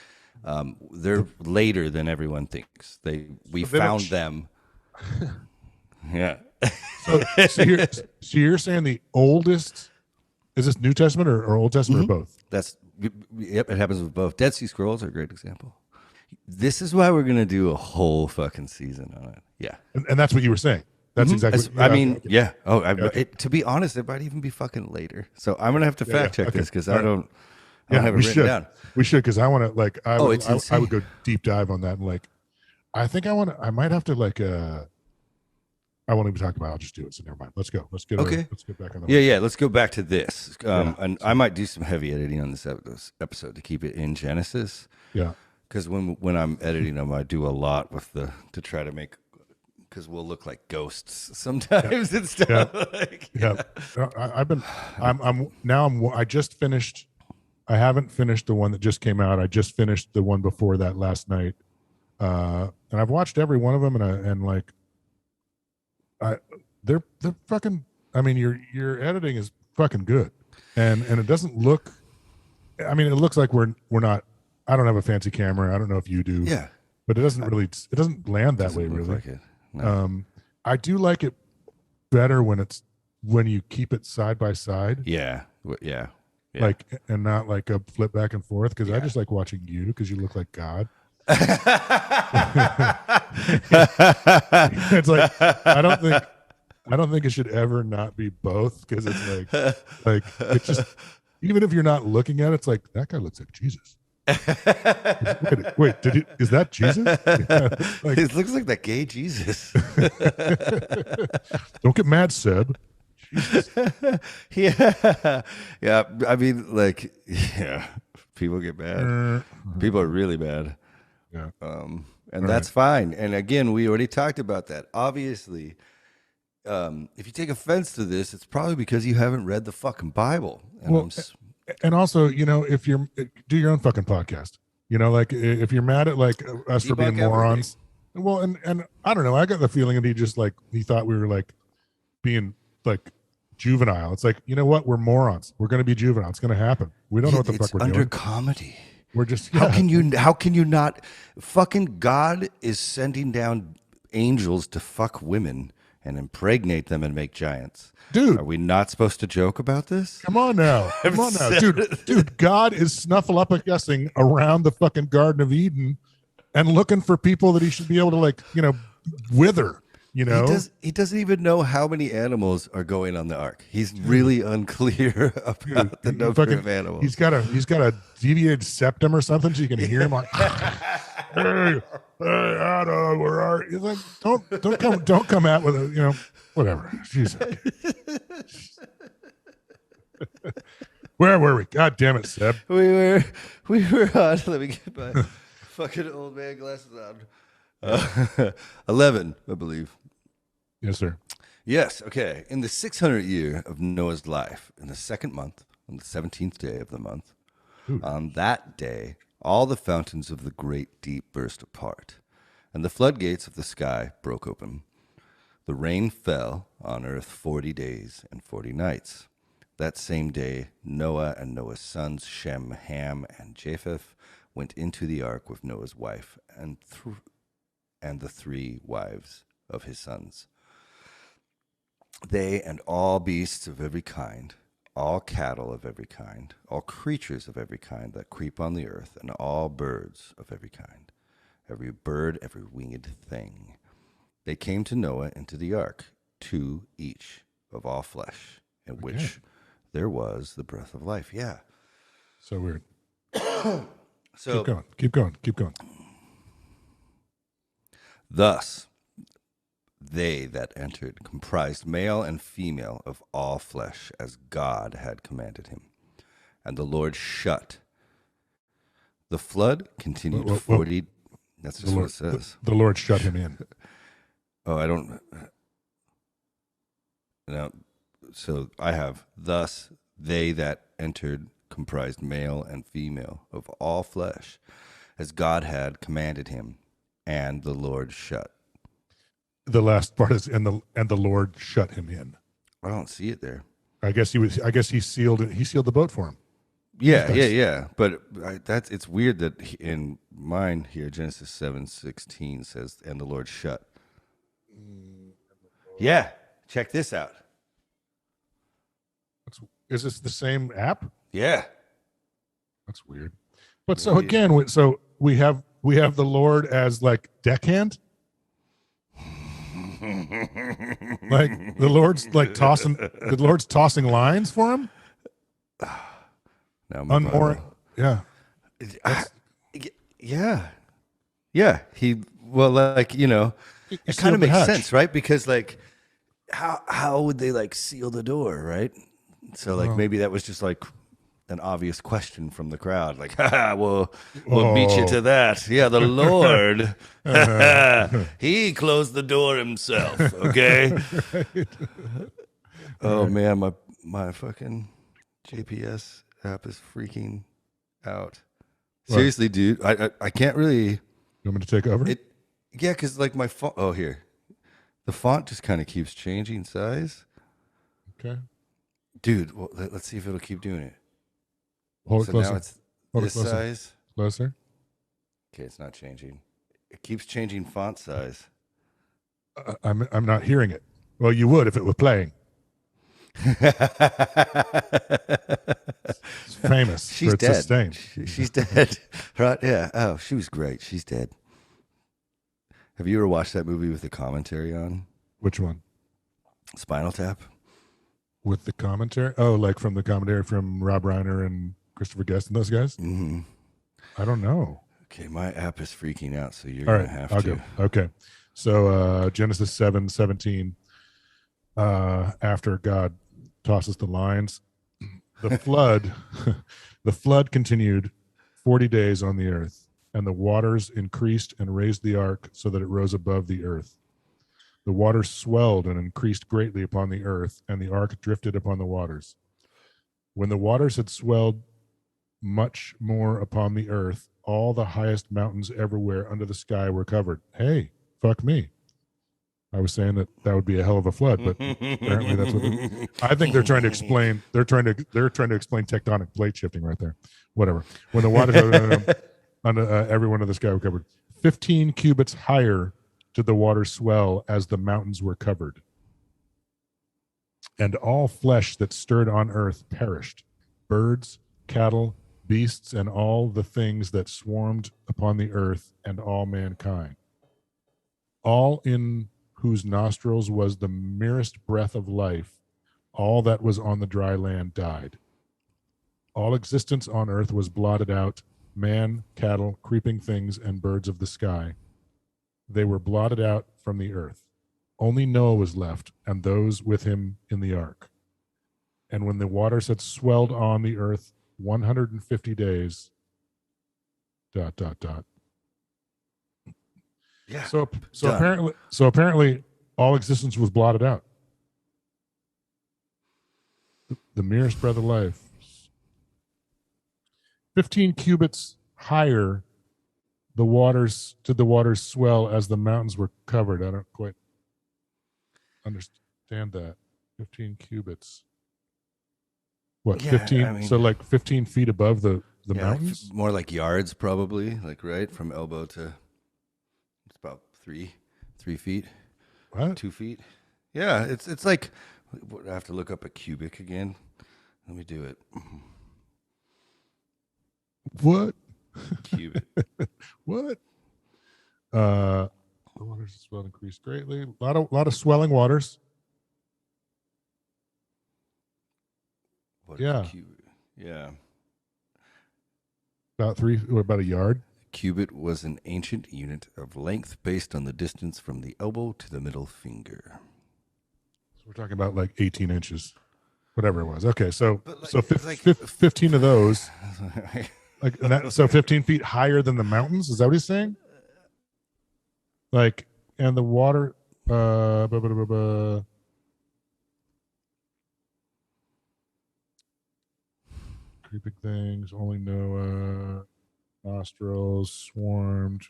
S3: they're later than everyone thinks. We found them. Yeah.
S2: So you're saying the oldest, is this New Testament or Old Testament or both?
S3: Yep, it happens with both. Dead Sea Scrolls are a great example. This is why we're going to do a whole fucking season on it. Yeah.
S2: And that's what you were saying. That's exactly.
S3: I mean, okay. Yeah. Oh, to be honest, it might even be fucking later. So I'm going to have to fact check this because I don't have it written down.
S2: We should, because I want to like, I would go deep dive on that. And like, I think I might have to like, I won't even talk about it. I'll just do it. So never mind. Let's go. Let's get back on the
S3: Yeah. Let's go back to this. And I might do some heavy editing on this episode to keep it in Genesis.
S2: Yeah.
S3: Because when I'm editing them, I do a lot with to try to make, because we'll look like ghosts sometimes and stuff.
S2: I just finished. I haven't finished the one that just came out. I just finished the one before that last night, and I've watched every one of them, they're fucking. I mean, your editing is fucking good, and it doesn't look. I mean, it looks like we're not. I don't have a fancy camera. I don't know if you do.
S3: Yeah,
S2: but it doesn't land that way really.
S3: Like it. No.
S2: I do like it better when you keep it side by side.
S3: Yeah.
S2: Like, and not like a flip back and forth, because I just like watching you because you look like God. It's like I don't think it should ever not be both, because it's like it's just, even if you're not looking at it, it's like that guy looks like Jesus. Wait, is that Jesus? Yeah,
S3: like, it looks like that gay Jesus.
S2: Don't get mad, Seb.
S3: Yeah. I mean, like, yeah, people get mad. People are really mad.
S2: Yeah.
S3: And that's fine. And again, we already talked about that. Obviously, if you take offense to this, it's probably because you haven't read the fucking Bible.
S2: And also, you know, if you're do your own fucking podcast, you know, like if you're mad at like us for being morons, well, and I don't know, I got the feeling that he thought we were like being like juvenile. It's like, you know what, we're morons. We're going to be juvenile. It's going to happen. We don't know what the fuck we're doing.
S3: It's under comedy.
S2: We're just
S3: how can you not? Fucking God is sending down angels to fuck women and impregnate them and make giants.
S2: Dude,
S3: are we not supposed to joke about this?
S2: Come on now, dude. God is snuffleupagussing around the fucking Garden of Eden and looking for people that he should be able to, like, you know, wither. You know,
S3: he doesn't even know how many animals are going on the ark. He's really unclear about the number of animals.
S2: He's got a deviated septum or something, so you can hear him like, hey, Hey, Adam, where are you? Like, don't come out with a, whatever. Jesus. Where were we? God damn it, Seb.
S3: We were on. Let me get my fucking old man glasses on. 11, I believe.
S2: Yes, sir.
S3: Yes. Okay. In the 600th year of Noah's life, in the second month, on the 17th day of the month, on that day, all the fountains of the great deep burst apart, and the floodgates of the sky broke open. The rain fell on earth 40 days and 40 nights. That same day, Noah and Noah's sons, Shem, Ham, and Japheth, went into the ark with Noah's wife and the 3 wives of his sons. They and all beasts of every kind, all cattle of every kind, all creatures of every kind that creep on the earth, and all birds of every kind, every bird, every winged thing. They came to Noah into the ark, 2 each of all flesh, in which there was the breath of life. Yeah.
S2: So weird.
S3: So
S2: Keep going.
S3: Thus, they that entered comprised male and female of all flesh, as God had commanded him. And the Lord shut. The flood continued 40. That's just what it says.
S2: The Lord shut him in.
S3: Oh, I don't. No. So I have, thus they that entered comprised male and female of all flesh, as God had commanded him, and the Lord shut.
S2: The last part is and the Lord shut him in.
S3: I don't see it there.
S2: I guess he sealed it. He sealed the boat for him.
S3: Yeah. But it's weird that in mine here, Genesis 7:16 says, and the Lord shut. Yeah, check this out.
S2: Is this the same app?
S3: Yeah.
S2: That's weird. But so again, so we have the Lord as like deckhand. Like the Lord's like tossing lines for him.
S3: Now
S2: Unmooring. Yeah.
S3: Yeah. He it kind of makes sense, right? Because like how would they like seal the door, right? So like maybe that was just like an obvious question from the crowd, like, we'll beat you to that. Yeah, the Lord, he closed the door himself. Okay. Right. Oh man, my fucking JPS app is freaking out. Seriously, dude, I can't really.
S2: You want me to take over?
S3: Yeah, because like my font. Oh, here, the font just kind of keeps changing size.
S2: Okay.
S3: Dude, well, let's see if it'll keep doing it.
S2: Hold it closer.
S3: Now it's this size.
S2: Closer.
S3: Okay, it's not changing. It keeps changing font size.
S2: I'm not hearing it. Well, you would if it were playing. It's famous.
S3: She's
S2: for its
S3: dead.
S2: Sustain.
S3: She's dead. Right? Yeah. Oh, she was great. She's dead. Have you ever watched that movie with the commentary on?
S2: Which one?
S3: Spinal Tap.
S2: With the commentary? Oh, like from the commentary from Rob Reiner and Christopher Guest and those guys?
S3: Mm-hmm.
S2: I don't know.
S3: Okay, my app is freaking out, so you're
S2: All
S3: going
S2: right,
S3: to have
S2: I'll
S3: to.
S2: go. Okay. So Genesis 7:17, after God tosses the lines, the flood, the flood continued 40 days on the earth, and the waters increased and raised the ark so that it rose above the earth. The waters swelled and increased greatly upon the earth, and the ark drifted upon the waters. When the waters had swelled much more upon the earth, all the highest mountains everywhere under the sky were covered. Hey, fuck me. I was saying that would be a hell of a flood, but apparently that's what I think they're trying to explain. They're trying to explain tectonic plate shifting right there. Whatever. When the waters under every one of the sky were covered, 15 cubits higher did the water swell as the mountains were covered. And all flesh that stirred on earth perished, birds, cattle, beasts, and all the things that swarmed upon the earth, and all mankind. All in whose nostrils was the merest breath of life, all that was on the dry land died. All existence on earth was blotted out, man, cattle, creeping things, and birds of the sky. they were blotted out from the earth. Only Noah was left, and those with him in the ark. And when the waters had swelled on the earth 150 days, ...
S3: Yeah.
S2: So
S3: Done.
S2: apparently all existence was blotted out. The merest breath of life. 15 cubits higher, the waters swell as the mountains were covered. I don't quite understand that. 15 cubits. What,
S3: Yeah,
S2: 15?
S3: I mean-
S2: so like 15 feet above the
S3: Yeah,
S2: mountains?
S3: more like yards, probably. Like right from elbow to. It's about 3 feet,
S2: What?
S3: 2 feet. Yeah, it's like. I have to look up a cubic again. Let me do it.
S2: What?
S3: Cubic.
S2: What? The waters have swelled increased greatly. A lot of swelling waters.
S3: What
S2: Yeah.
S3: is cubic? Yeah.
S2: About a yard.
S3: Cubit was an ancient unit of length based on the distance from the elbow to the middle finger.
S2: So we're talking about like 18 inches, whatever it was. Okay, so
S3: But, like,
S2: so
S3: it's like-
S2: 15 of those, like and that, so 15 feet higher than the mountains. Is that what he's saying? Like, and the water. Creeping things. Only Noah. Nostrils swarmed.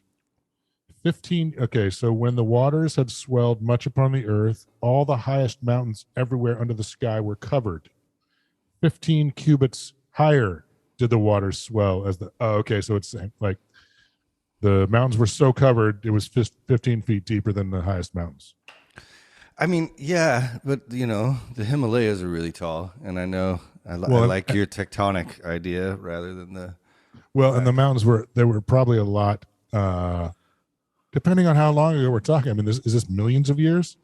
S2: 15. Okay, so when the waters had swelled much upon the earth, all the highest mountains everywhere under the sky were covered. 15 cubits higher did the waters swell as the. Oh, okay, so it's like the mountains were so covered, it was 15 feet deeper than the highest mountains.
S3: I mean, yeah, but the Himalayas are really tall, and I know I like your tectonic idea rather than the.
S2: Well, and the mountains were probably a lot. Depending on how long ago we're talking. I mean, is this millions of years?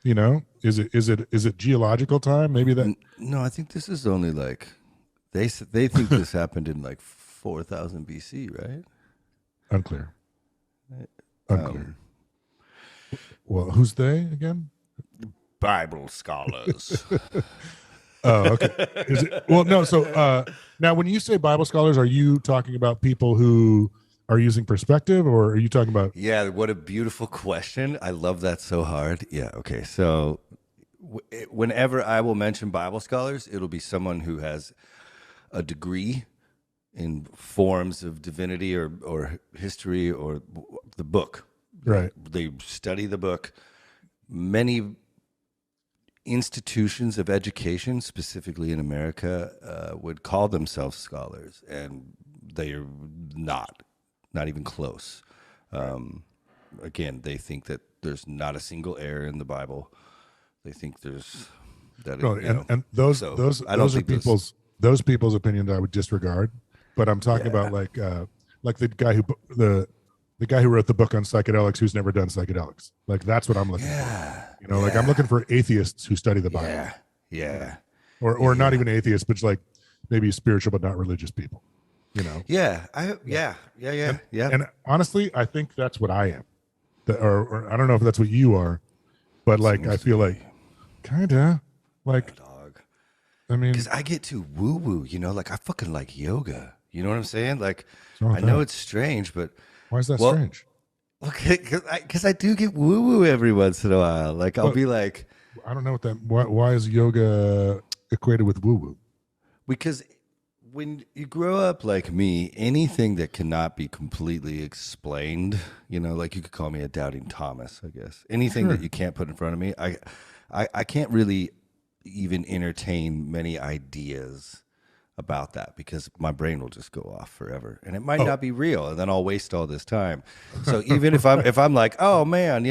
S2: Is it geological time? Maybe that.
S3: No, I think this is only like they think this happened in like 4,000 BC, right?
S2: Unclear. Well, who's they again?
S3: Bible scholars.
S2: Oh, okay. Well, no. So now, when you say Bible scholars, are you talking about people who are using perspective, or are you talking about?
S3: Yeah, what a beautiful question. I love that so hard. Yeah. Okay. So whenever I will mention Bible scholars, it'll be someone who has a degree in forms of divinity or history or the book.
S2: Right.
S3: They study the book. Many institutions of education, specifically in America, would call themselves scholars, and they are not even close. Again, they think that there's not a single error in the Bible. They think there's that.
S2: No, and those
S3: I don't think
S2: those people's opinions I would disregard. But I'm talking about like the guy who wrote the book on psychedelics, who's never done psychedelics. Like that's what I'm looking for. Like I'm looking for atheists who study the Bible.
S3: Yeah.
S2: Or not even atheists, but like maybe spiritual but not religious people.
S3: Yeah.
S2: And honestly, I think that's what I am. Or I don't know if that's what you are, but like I feel like kinda like
S3: dog.
S2: I mean,
S3: because I get too woo woo. Like I fucking like yoga. You know what I'm saying? Like
S2: wrong
S3: I
S2: with
S3: know
S2: that?
S3: it's strange, but
S2: why is that
S3: well,
S2: strange?
S3: okay, because I do get woo woo every once in a while. Like I'll be like,
S2: I don't know what that. Why is yoga equated with woo woo?
S3: because when you grow up like me, anything that cannot be completely explained, like you could call me a doubting Thomas, I guess. Anything that you can't put in front of me, I can't really even entertain many ideas about that because my brain will just go off forever and it might not be real, and then I'll waste all this time. So even if I'm like, oh man,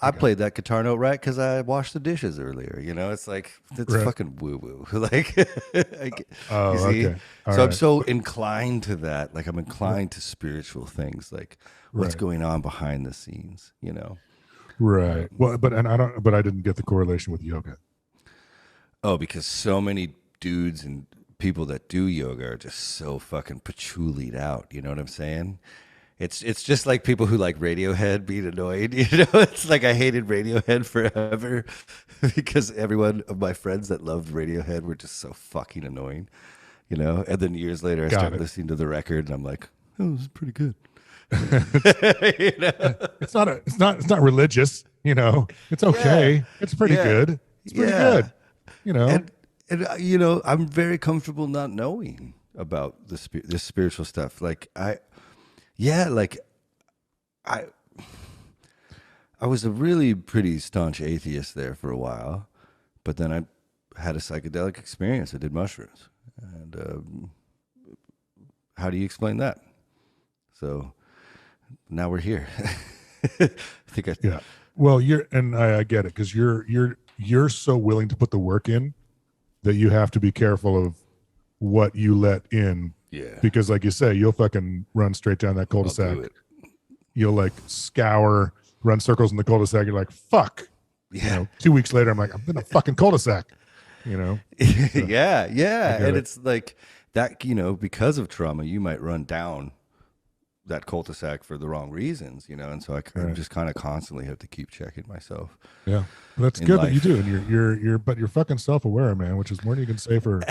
S3: I played that guitar note right because I washed the dishes earlier. It's like that's fucking woo woo. Like, you see?
S2: Okay. All
S3: So I'm
S2: right.
S3: so inclined to that. Like I'm inclined to spiritual things, like what's going on behind the scenes.
S2: Right. Well, but I didn't get the correlation with yoga.
S3: Oh, because so many dudes and people that do yoga are just so fucking patchoulied out. You know what I'm saying? it's just like people who like Radiohead being annoyed. It's like I hated Radiohead forever because everyone of my friends that loved Radiohead were just so fucking annoying. And then years later I started listening to the record and I'm like, oh, this is pretty good.
S2: It's not religious, it's okay.
S3: Yeah.
S2: It's pretty good. It's pretty good.
S3: And I'm very comfortable not knowing about this spiritual stuff. I was a really pretty staunch atheist there for a while, but then I had a psychedelic experience. I did mushrooms, and how do you explain that? So now we're here. I think
S2: yeah. Well, I get it because you're so willing to put the work in that you have to be careful of what you let in.
S3: Yeah.
S2: Because like you say, you'll fucking run straight down that cul-de-sac. You'll like scour, run circles in the cul-de-sac. You're like, fuck.
S3: Yeah.
S2: 2 weeks later, I'm like, I'm in a fucking cul-de-sac. So,
S3: yeah. And it's like that, because of trauma, you might run down that cul-de-sac for the wrong reasons, and so I just kind of constantly have to keep checking myself.
S2: Yeah, that's good that you do, and you're fucking self-aware, man, which is more than you can say for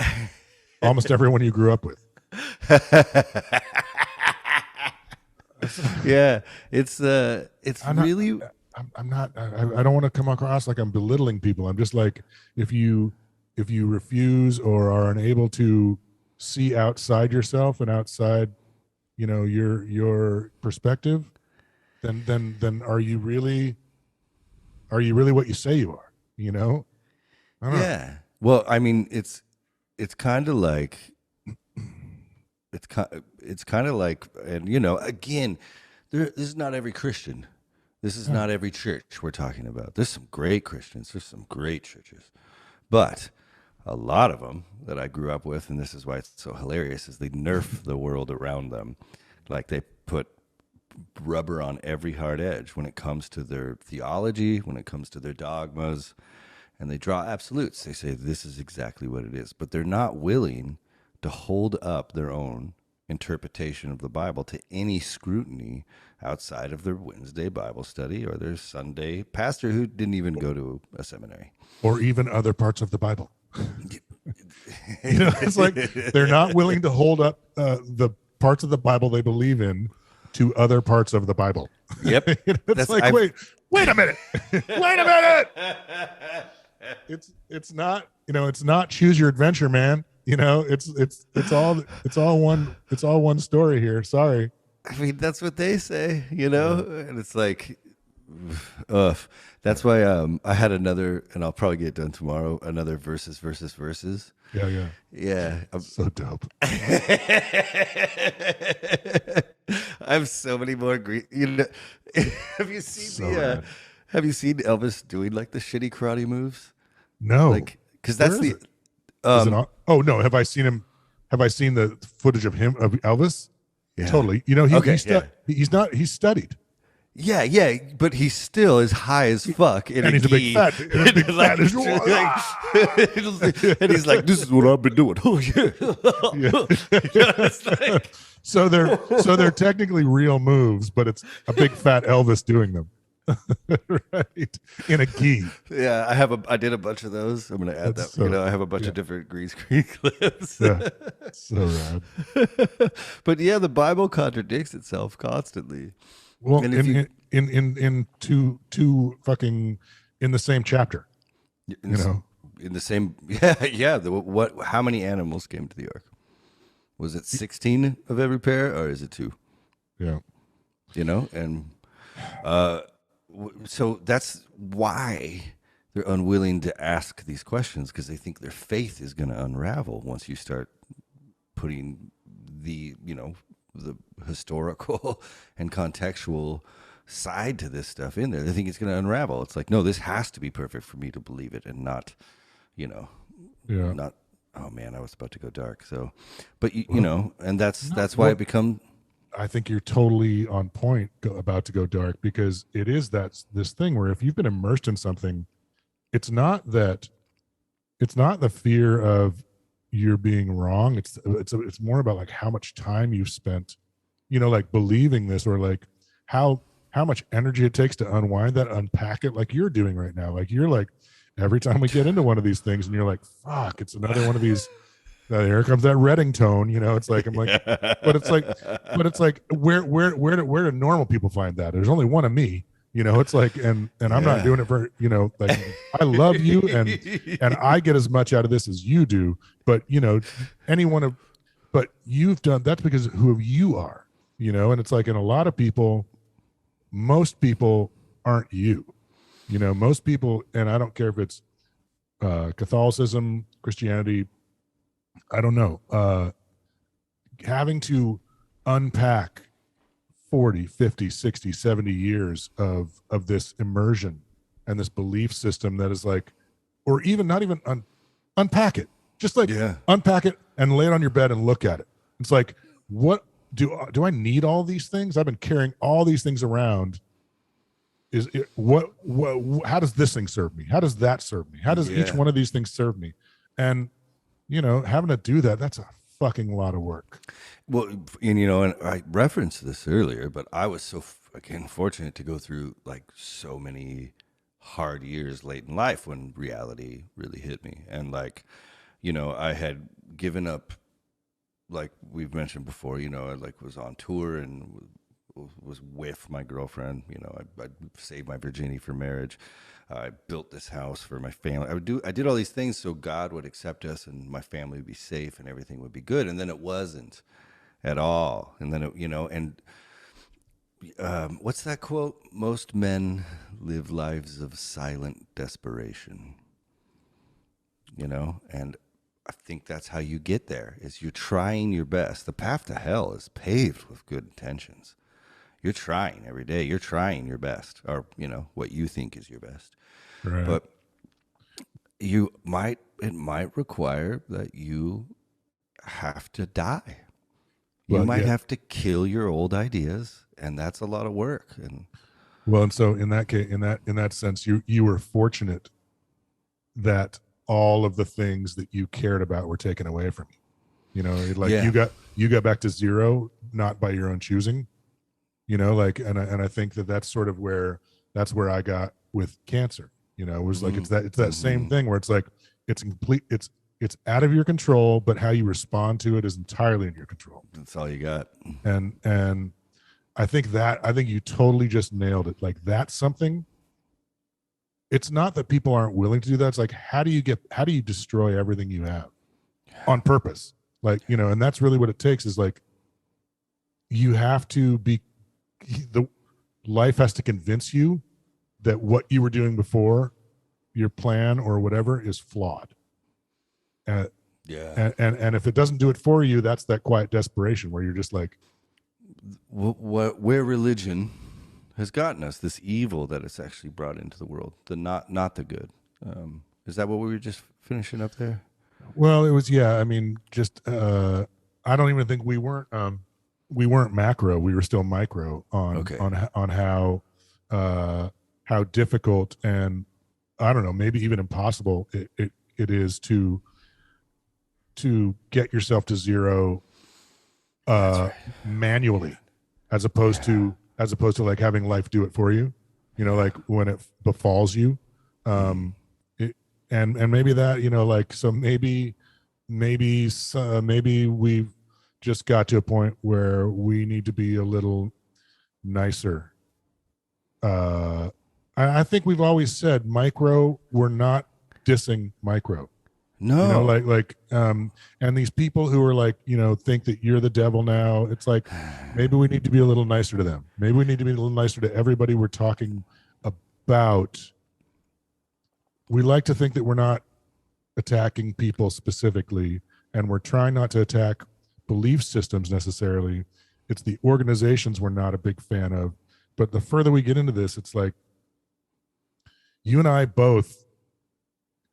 S2: almost everyone you grew up with.
S3: Yeah, it's
S2: I'm
S3: really.
S2: I'm not. I don't want to come across like I'm belittling people. I'm just like, if you refuse or are unable to see outside yourself and outside your perspective, then are you really what you say you are? I don't know.
S3: Well, I mean, it's kind of like it's kind of like, and again, this is not every Christian. This is not every church we're talking about. There's some great Christians. There's some great churches, but a lot of them that I grew up with, and this is why it's so hilarious, is they nerf the world around them. Like they put rubber on every hard edge when it comes to their theology, when it comes to their dogmas, and they draw absolutes. They say this is exactly what it is, but they're not willing to hold up their own interpretation of the Bible to any scrutiny outside of their Wednesday Bible study or their Sunday pastor who didn't even go to a seminary.
S2: Or even other parts of the Bible. It's like they're not willing to hold up the parts of the Bible they believe in to other parts of the Bible.
S3: Yep.
S2: It's like, wait a minute. Wait a minute. It's not choose your adventure, man. It's all one story here. Sorry.
S3: I mean, that's what they say, and it's like, that's why I had another, and I'll probably get done tomorrow, another verses. Yeah.
S2: So dope.
S3: I have so many more Greek. Have you seen have you seen Elvis doing like the shitty karate moves?
S2: No,
S3: because that's
S2: Is it oh no, have I seen him? Have I seen the footage of Elvis?
S3: Yeah.
S2: Totally. He's studied.
S3: Yeah, but he still is high as fuck.
S2: And he's a big fat.
S3: And he's like, this is what I've been doing. Oh, yeah.
S2: It's like, so they're technically real moves, but it's a big fat Elvis doing them. Right. In a gi.
S3: Yeah, I did a bunch of those. I'm going to add that. I have a bunch of different green screen clips.
S2: Yeah. So rad.
S3: But yeah, the Bible contradicts itself constantly.
S2: Well, in two fucking in the same chapter,
S3: in the same yeah. How many animals came to the ark? Was it 16 of every pair, or is it 2?
S2: Yeah,
S3: and so that's why they're unwilling to ask these questions, because they think their faith is going to unravel once you start putting the historical and contextual side to this stuff in there. They think it's going to unravel. It's like, no, this has to be perfect for me to believe it, and not, not, oh man, I was about to go dark. So, but and that's why it become.
S2: I think you're totally on point about to go dark, because it is this thing where if you've been immersed in something, it's not the fear of you're being wrong. It's more about like how much time you've spent like believing this, or like how much energy it takes to unwind that, unpack it, like you're doing right now. Like you're like, every time we get into one of these things and you're like, fuck, it's another one of these, here comes that Redding tone, it's like, I'm like, but it's like, where do normal people find that? There's only one of me, it's like, and I'm not doing it for, like, I love you and I get as much out of this as you do, but but you've done, that's because of who you are, and it's like, in a lot of people, most people aren't you, most people, and I don't care if it's Catholicism, Christianity, I don't know, having to unpack 40, 50, 60, 70 years of this immersion and this belief system that is like, or even not even unpack it, just like unpack it and lay it on your bed and look at it. It's like, what do I need all these things? I've been carrying all these things around. How does this thing serve me? How does that serve me? How does each one of these things serve me? And having to do that, that's a fucking lot of work.
S3: Well, and I referenced this earlier, but I was so fortunate to go through like so many hard years late in life when reality really hit me. And like, I had given up, like we've mentioned before, I like was on tour and was with my girlfriend. I saved my virginity for marriage. I built this house for my family. I did all these things so God would accept us and my family would be safe and everything would be good. And then it wasn't at all. And then what's that quote? Most men live lives of silent desperation. And I think that's how you get there, is you're trying your best. The path to hell is paved with good intentions. You're trying every day. You're trying your best, or what you think is your best.
S2: Right.
S3: But it might require that you have to die. You might have to kill your old ideas, and that's a lot of work.
S2: And so in that case, in that sense, you were fortunate that all of the things that you cared about were taken away from you. You got back to zero, not by your own choosing. And I think that's sort of where I got with cancer. It was like, it's that same thing where it's like, it's out of your control, but how you respond to it is entirely in your control.
S3: That's all you got.
S2: And I think you totally just nailed it. Like, that's something. It's not that people aren't willing to do that. It's like, how do you destroy everything you have on purpose? Like, and that's really what it takes, is like, you have to be, life has to convince you that what you were doing before, your plan or whatever, is flawed. And if it doesn't do it for you, that's that quiet desperation where you're just like,
S3: where religion has gotten us, this evil that it's actually brought into the world, the not the good. Is that what we were just finishing up there?
S2: Well, it was, I mean, just I don't even think we weren't macro. We were still micro on how difficult, and I don't know, maybe even impossible it is to get yourself to zero manually, as opposed to like having life do it for you. Like when it befalls you, and maybe that, like, so maybe we've just got to a point where we need to be a little nicer. I think we've always said micro, we're not dissing micro.
S3: No.
S2: And these people who are like, think that you're the devil now, it's like, maybe we need to be a little nicer to them. Maybe we need to be a little nicer to everybody we're talking about. We like to think that we're not attacking people specifically, and we're trying not to attack belief systems necessarily. It's the organizations we're not a big fan of. But the further we get into this, it's like, you and I both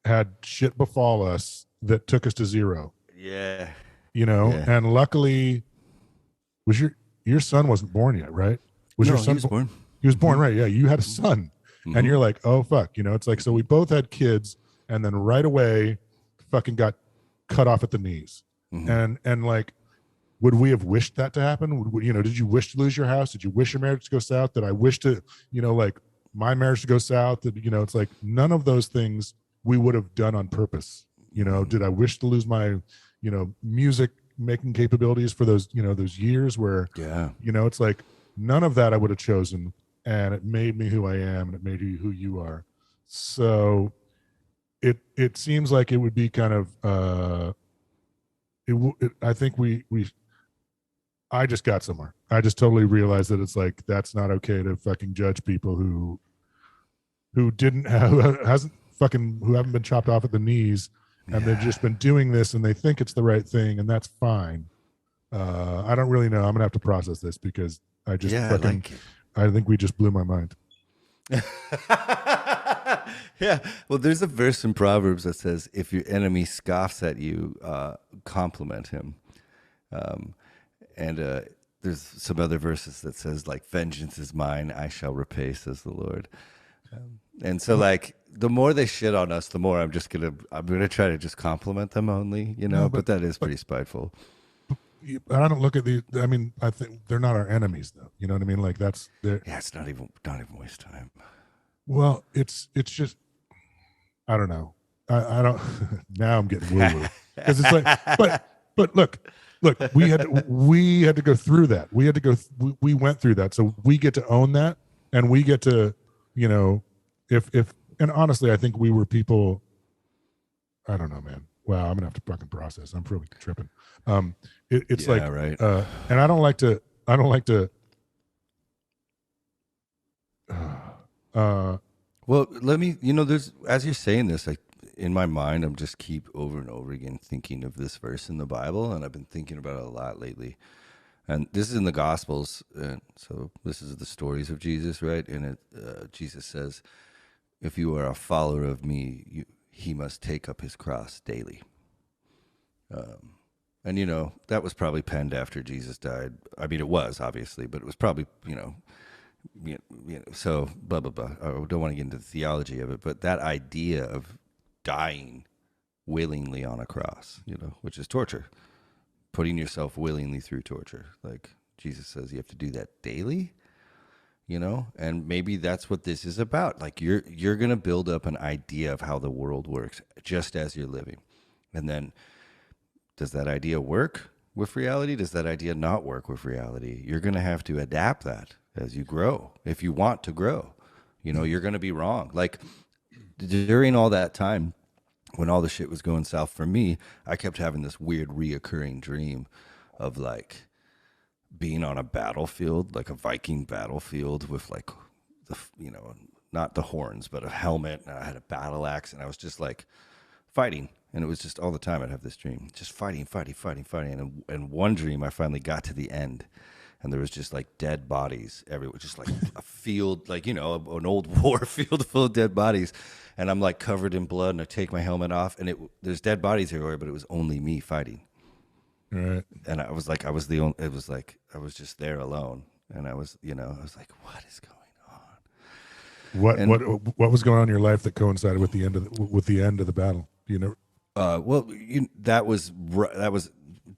S2: had shit befall us that took us to zero.
S3: Yeah.
S2: And luckily, was your son wasn't born yet, right? Your son
S3: he was born?
S2: He was born, right? Yeah, you had a son. And you're like, oh fuck, it's like, so we both had kids, and then right away fucking got cut off at the knees. And like, would we have wished that to happen? Did you wish to lose your house? Did you wish your marriage to go south? Did I wish to, like my marriage to go south? It's like none of those things we would have done on purpose. Did I wish to lose my, music making capabilities for those, those years where, it's like none of that I would have chosen, and it made me who I am, and it made you who you are. So it seems like it would be kind of, I think I just got somewhere. I just totally realized that it's like, that's not okay to fucking judge people who haven't been chopped off at the knees, and they've just been doing this and they think it's the right thing, and that's fine. I don't really know. I'm gonna have to process this because I just I think we just blew my mind.
S3: Yeah. Well, there's a verse in Proverbs that says, if your enemy scoffs at you, compliment him. And there's some other verses that says, like, vengeance is mine, I shall repay, says the Lord. And so, like, the more they shit on us, the more I'm gonna try to just compliment them only, but that is pretty spiteful.
S2: I don't look at I think they're not our enemies, though. You know what I mean? Like, it's
S3: not even waste time.
S2: Well, it's just, I don't know. I don't. Now I'm getting woo woo because it's like, but look, we had to go through that. We went through that, so we get to own that, and we get to, and honestly, I think we were people. I don't know, man. Wow, I'm gonna have to fucking process. I'm probably tripping. It's like,
S3: right.
S2: And I don't like to.
S3: Well, let me, there's, as you're saying this, like, in my mind, I'm just keep over and over again thinking of this verse in the Bible, and I've been thinking about it a lot lately. And this is in the Gospels, and so this is the stories of Jesus, right? And Jesus says, if you are a follower of me, he must take up his cross daily. And, that was probably penned after Jesus died. I mean, it was, obviously, but it was probably, so blah, blah, blah. I don't want to get into the theology of it, but that idea of dying willingly on a cross, which is torture, putting yourself willingly through torture. Like Jesus says, you have to do that daily, and maybe that's what this is about. Like you're going to build up an idea of how the world works just as you're living. And then does that idea work with reality? Does that idea not work with reality? You're going to have to adapt that as you grow. If you want to grow, you're going to be wrong. Like during all that time when all the shit was going south for me, I kept having this weird reoccurring dream of like being on a battlefield, like a Viking battlefield with like the, not the horns, but a helmet, and I had a battle axe, and I was just like fighting. And it was just all the time I'd have this dream, just fighting. And one dream I finally got to the end, and there was just like dead bodies everywhere, just like a field, like, an old war field full of dead bodies. And I'm like covered in blood, and I take my helmet off, and there's dead bodies everywhere, but it was only me fighting.
S2: Right.
S3: And I was like, I was just there alone. And I was like, what is going
S2: on? What was going on in your life that coincided with the end of the battle?
S3: That was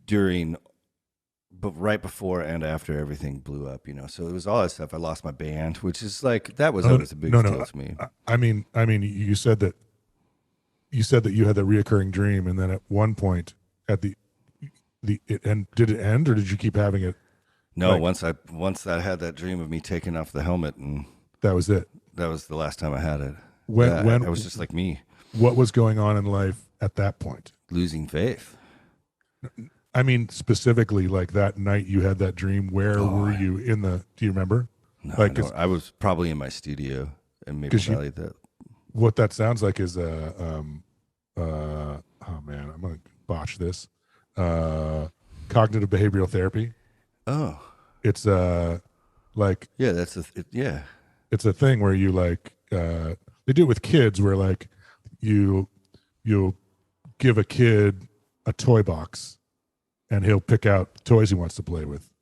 S3: during, but right before and after everything blew up, so it was all that stuff. I lost my band, which is like, that was always a big deal to me.
S2: I mean, you said that you had that reoccurring dream, and then at one point at did it end, or did you keep having it?
S3: No, once I had that dream of me taking off the helmet, and
S2: that was it.
S3: That was the last time I had it.
S2: When
S3: I was just like me.
S2: What was going on in life at that point?
S3: Losing faith.
S2: I mean, specifically, like that night you had that dream. Where were you do you remember?
S3: No, I was probably in my studio in Maple Valley.
S2: What that sounds like is oh man, I'm gonna botch this. Cognitive behavioral therapy.
S3: Oh,
S2: it's like,
S3: yeah,
S2: it's a thing where you like they do it with kids, where like you'll give a kid a toy box, and he'll pick out toys he wants to play with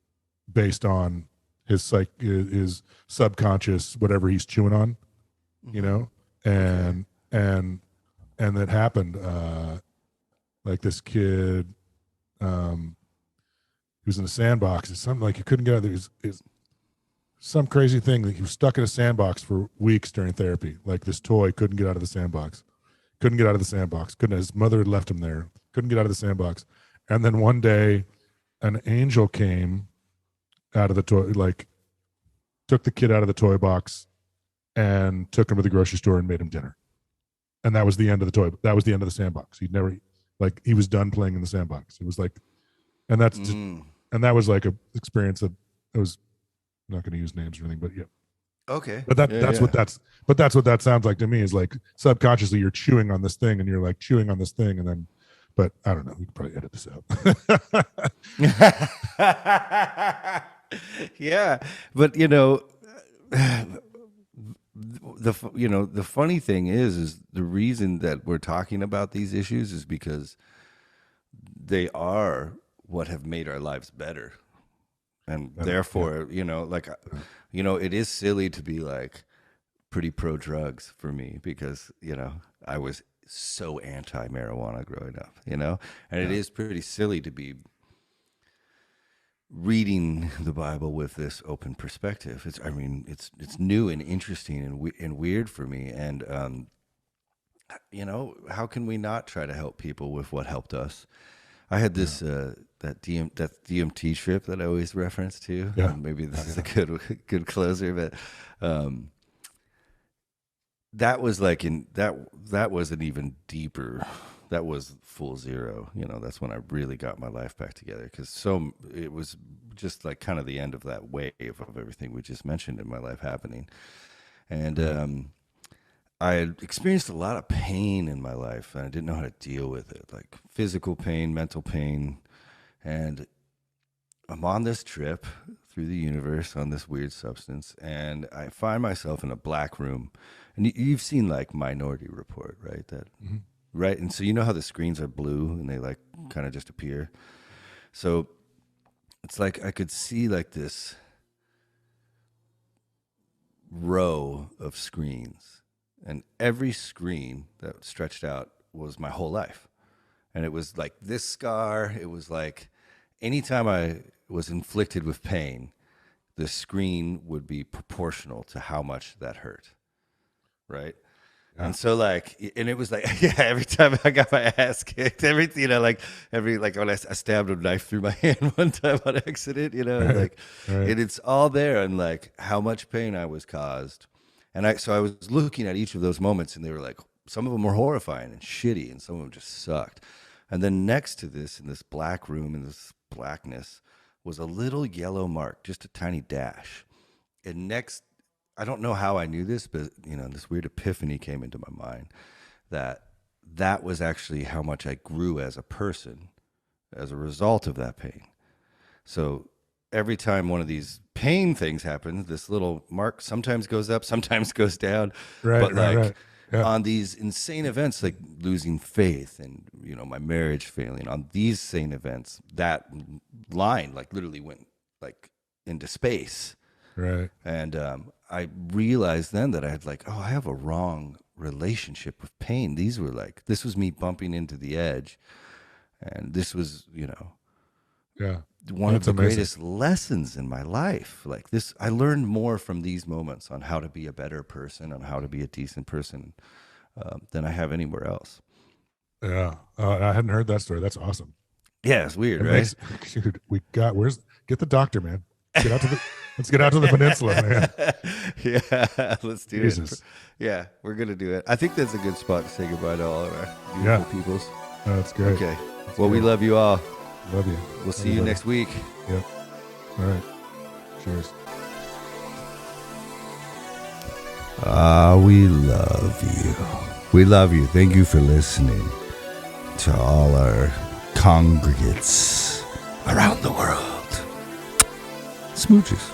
S2: based on his subconscious, whatever he's chewing on, and that happened. Like this kid, was in a sandbox. It's something like you couldn't get out of there. It's some crazy thing that he was stuck in a sandbox for weeks during therapy. Like this toy couldn't get out of the sandbox. His mother had left him there. Couldn't get out of the sandbox. And then one day, an angel came out of the toy, like took the kid out of the toy box and took him to the grocery store and made him dinner. And that was the end of the toy. That was the end of the sandbox. He was done playing in the sandbox. It was like, and that's just, and that was like a experience that I was not going to use names or anything, but yeah.
S3: Okay.
S2: But that's what that sounds like to me, is like subconsciously you're chewing on this thing and you're like chewing on this thing. And then, but I don't know, we could probably edit this
S3: out. Yeah. But the funny thing is the reason that we're talking about these issues is because they are what have made our lives better. And therefore, it is silly to be like pretty pro drugs for me, because, I was so anti marijuana growing up, and it is pretty silly to be reading the Bible with this open perspective. It's new and interesting and weird for me. And, how can we not try to help people with what helped us? I had this, that DMT trip that I always reference to.
S2: Yeah.
S3: Maybe this is a good closer, but, that was like that was an even deeper, that was full zero. That's when I really got my life back together, because it was just like kind of the end of that wave of everything we just mentioned in my life happening. And I had experienced a lot of pain in my life, and I didn't know how to deal with it, like physical pain, mental pain. And I'm on this trip through the universe on this weird substance, and I find myself in a black room. And you've seen like Minority Report, right? Right. And so you know how the screens are blue and they like kind of just appear. So it's like I could see like this row of screens, and every screen that stretched out was my whole life. And it was like this scar. It was like anytime I was inflicted with pain, the screen would be proportional to how much that hurt. Right. Yeah. And so and it was like, every time I got my ass kicked, everything, like when I stabbed a knife through my hand one time on accident, right. And it's all there, and like how much pain I was caused. And so I was looking at each of those moments, and they were like, some of them were horrifying and shitty, and some of them just sucked. And then next to this, in this black room, in this blackness, was a little yellow mark, just a tiny dash. And I don't know how I knew this, but this weird epiphany came into my mind that was actually how much I grew as a person as a result of that pain. So every time one of these pain things happens, this little mark sometimes goes up, sometimes goes down.
S2: Right.
S3: But
S2: right. Yeah.
S3: On these insane events, like losing faith and, my marriage failing, on these sane events, that line like literally went like into space.
S2: Right.
S3: And I realized then that I had I have a wrong relationship with pain. This was me bumping into the edge. And this was, one of the greatest lessons in my life. Like this, I learned more from these moments on how to be a better person, on how to be a decent person, than I have anywhere else.
S2: Yeah. I hadn't heard that story. That's awesome.
S3: Yeah, it's weird, right?
S2: Dude, get the doctor, man. Let's get out to the peninsula, man.
S3: Yeah, let's do it. Yeah, we're going to do it. I think that's a good spot to say goodbye to all of our beautiful peoples.
S2: That's great.
S3: Okay. We love you all.
S2: Love you.
S3: We'll see you next week.
S2: Yep. All right. Cheers.
S1: We love you. We love you. Thank you for listening to all our congregates around the world. Smooches.